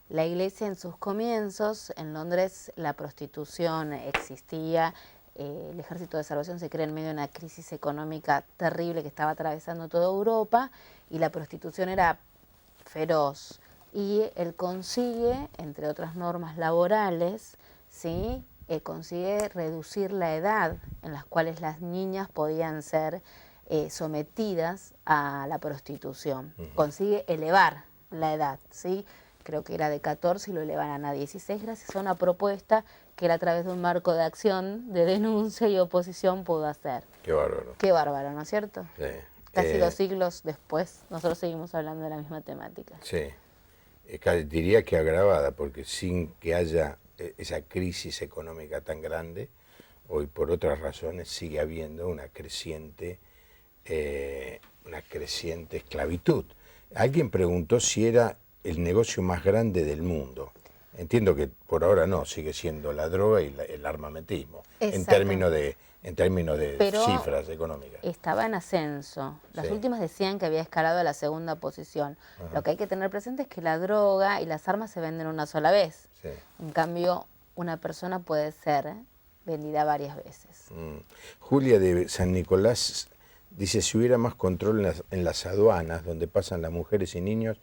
[SPEAKER 2] La Iglesia en sus comienzos, en Londres la prostitución existía, el Ejército de Salvación se crea en medio de una crisis económica terrible que estaba atravesando toda Europa, y la prostitución era feroz. Y él consigue, entre otras normas laborales, ¿sí?, consigue reducir la edad en las cuales las niñas podían ser sometidas a la prostitución. Consigue elevar la edad, ¿sí? Creo que era de 14 y lo elevaran a 16 gracias a una propuesta que él, a través de un marco de acción, de denuncia y oposición, pudo hacer.
[SPEAKER 1] Qué bárbaro.
[SPEAKER 2] Qué bárbaro, ¿no es cierto?
[SPEAKER 1] Sí.
[SPEAKER 2] Casi 2 siglos después, nosotros seguimos hablando de la misma temática.
[SPEAKER 1] Sí. Diría que agravada, porque sin que haya esa crisis económica tan grande, hoy por otras razones sigue habiendo una creciente esclavitud. Alguien preguntó si era el negocio más grande del mundo. Entiendo que por ahora no, sigue siendo la droga y el armamentismo, en términos de
[SPEAKER 2] Pero
[SPEAKER 1] cifras económicas.
[SPEAKER 2] Estaba en ascenso. Las últimas decían que había escalado a la segunda posición. Lo que hay que tener presente es que la droga y las armas se venden una sola vez. Sí. En cambio, una persona puede ser vendida varias veces.
[SPEAKER 1] Julia de San Nicolás dice, si hubiera más control en las aduanas, donde pasan las mujeres y niños,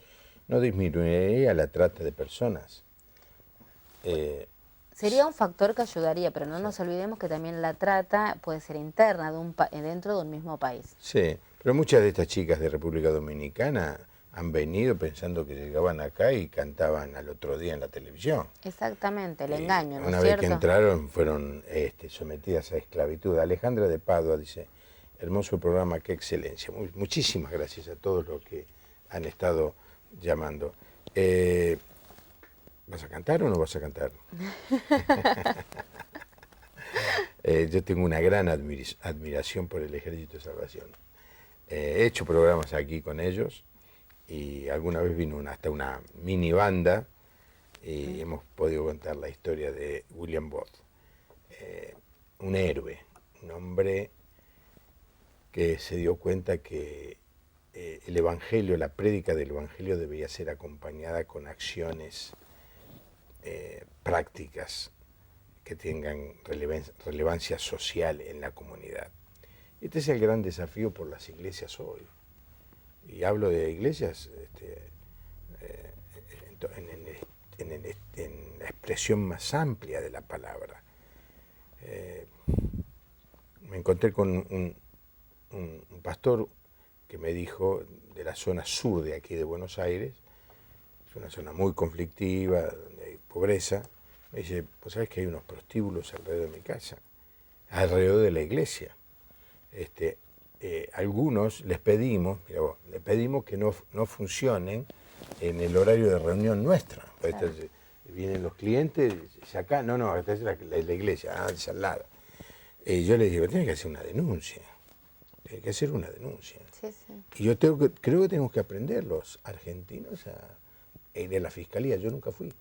[SPEAKER 1] no disminuiría la trata de personas.
[SPEAKER 2] Sería un factor que ayudaría, pero no nos olvidemos que también la trata puede ser interna dentro de un mismo país.
[SPEAKER 1] Sí, pero muchas de estas chicas de República Dominicana han venido pensando que llegaban acá y cantaban al otro día en la televisión.
[SPEAKER 2] Exactamente, el engaño, ¿no es cierto?
[SPEAKER 1] Una vez que entraron fueron sometidas a esclavitud. Alejandra de Padua dice, hermoso programa, qué excelencia. Muchísimas gracias a todos los que han estado llamando. ¿Vas a cantar o no vas a cantar? Yo tengo una gran admiración por el Ejército de Salvación. He hecho programas aquí con ellos y alguna vez vino hasta una mini banda y hemos podido contar la historia de William Booth. Un héroe, un hombre que se dio cuenta que el Evangelio, la prédica del Evangelio debía ser acompañada con acciones prácticas que tengan relevancia social en la comunidad. Este es el gran desafío por las iglesias hoy. Y hablo de iglesias en la expresión más amplia de la palabra. Me encontré con un pastor que me dijo, de la zona sur de aquí de Buenos Aires, es una zona muy conflictiva, donde hay pobreza, Me dice, pues sabes que hay unos prostíbulos alrededor de mi casa, alrededor de la iglesia. Algunos les pedimos, mira vos, les pedimos que no funcionen en el horario de reunión nuestra. Claro. Entonces, vienen los clientes, y acá, no, esta es la iglesia, es al lado. Yo les digo, tiene que hacer una denuncia. Tiene que hacer una denuncia.
[SPEAKER 2] Sí, sí.
[SPEAKER 1] Y yo creo que tenemos que aprender los argentinos a ir a la fiscalía. Yo nunca fui.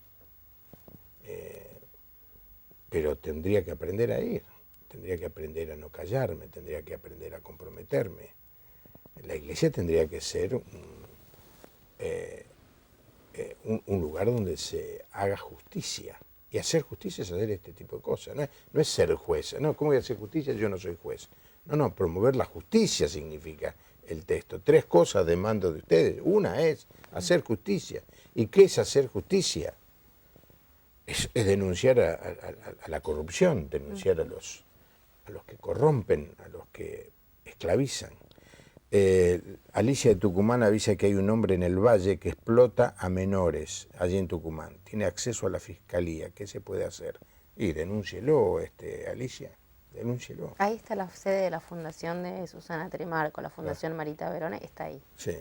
[SPEAKER 1] Pero tendría que aprender a ir. Tendría que aprender a no callarme, tendría que aprender a comprometerme. La iglesia tendría que ser un lugar donde se haga justicia. Y hacer justicia es hacer este tipo de cosas. No es ser juez. No, ¿cómo voy a hacer justicia? Yo no soy juez. No, promover la justicia significa el texto. 3 cosas demando de ustedes. Una es hacer justicia. ¿Y qué es hacer justicia? Es denunciar a la corrupción, denunciar a los que corrompen, a los que esclavizan. Alicia de Tucumán avisa que hay un hombre en el valle que explota a menores allí en Tucumán. Tiene acceso a la fiscalía. ¿Qué se puede hacer? Y denúncielo, Alicia, denúncielo.
[SPEAKER 2] Ahí está la sede de la Fundación de Susana Trimarco, la Fundación Marita Verona, está ahí.
[SPEAKER 1] Sí.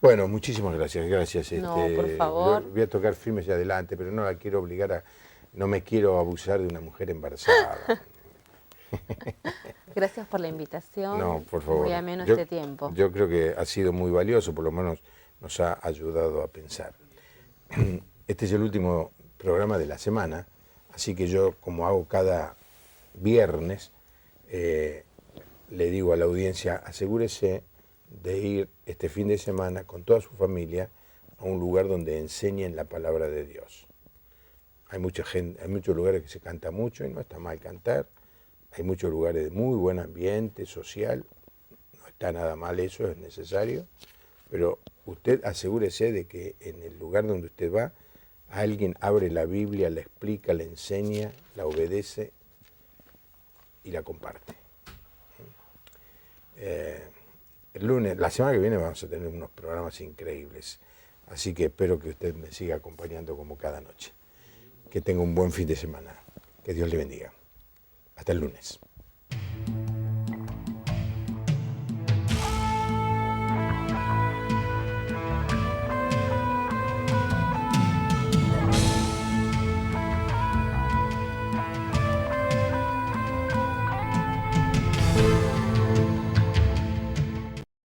[SPEAKER 1] Bueno, muchísimas gracias, gracias.
[SPEAKER 2] No, por favor.
[SPEAKER 1] Voy a tocar firme hacia adelante, pero no la quiero obligar no me quiero abusar de una mujer embarazada.
[SPEAKER 2] Gracias por la invitación.
[SPEAKER 1] No, por favor.
[SPEAKER 2] Muy ameno este tiempo.
[SPEAKER 1] Yo creo que ha sido muy valioso, por lo menos nos ha ayudado a pensar. Este es el último programa de la semana, así que yo, como hago cada viernes, le digo a la audiencia, asegúrese de ir este fin de semana con toda su familia a un lugar donde enseñen la palabra de Dios. Hay mucha gente, hay muchos lugares que se canta mucho y no está mal cantar. Hay muchos lugares de muy buen ambiente social, no está nada mal, eso es necesario, pero usted asegúrese de que en el lugar donde usted va, alguien abre la Biblia, la explica, la enseña, la obedece y la comparte. El lunes, la semana que viene vamos a tener unos programas increíbles, así que espero que usted me siga acompañando como cada noche. Que tenga un buen fin de semana, que Dios le bendiga. Hasta el lunes.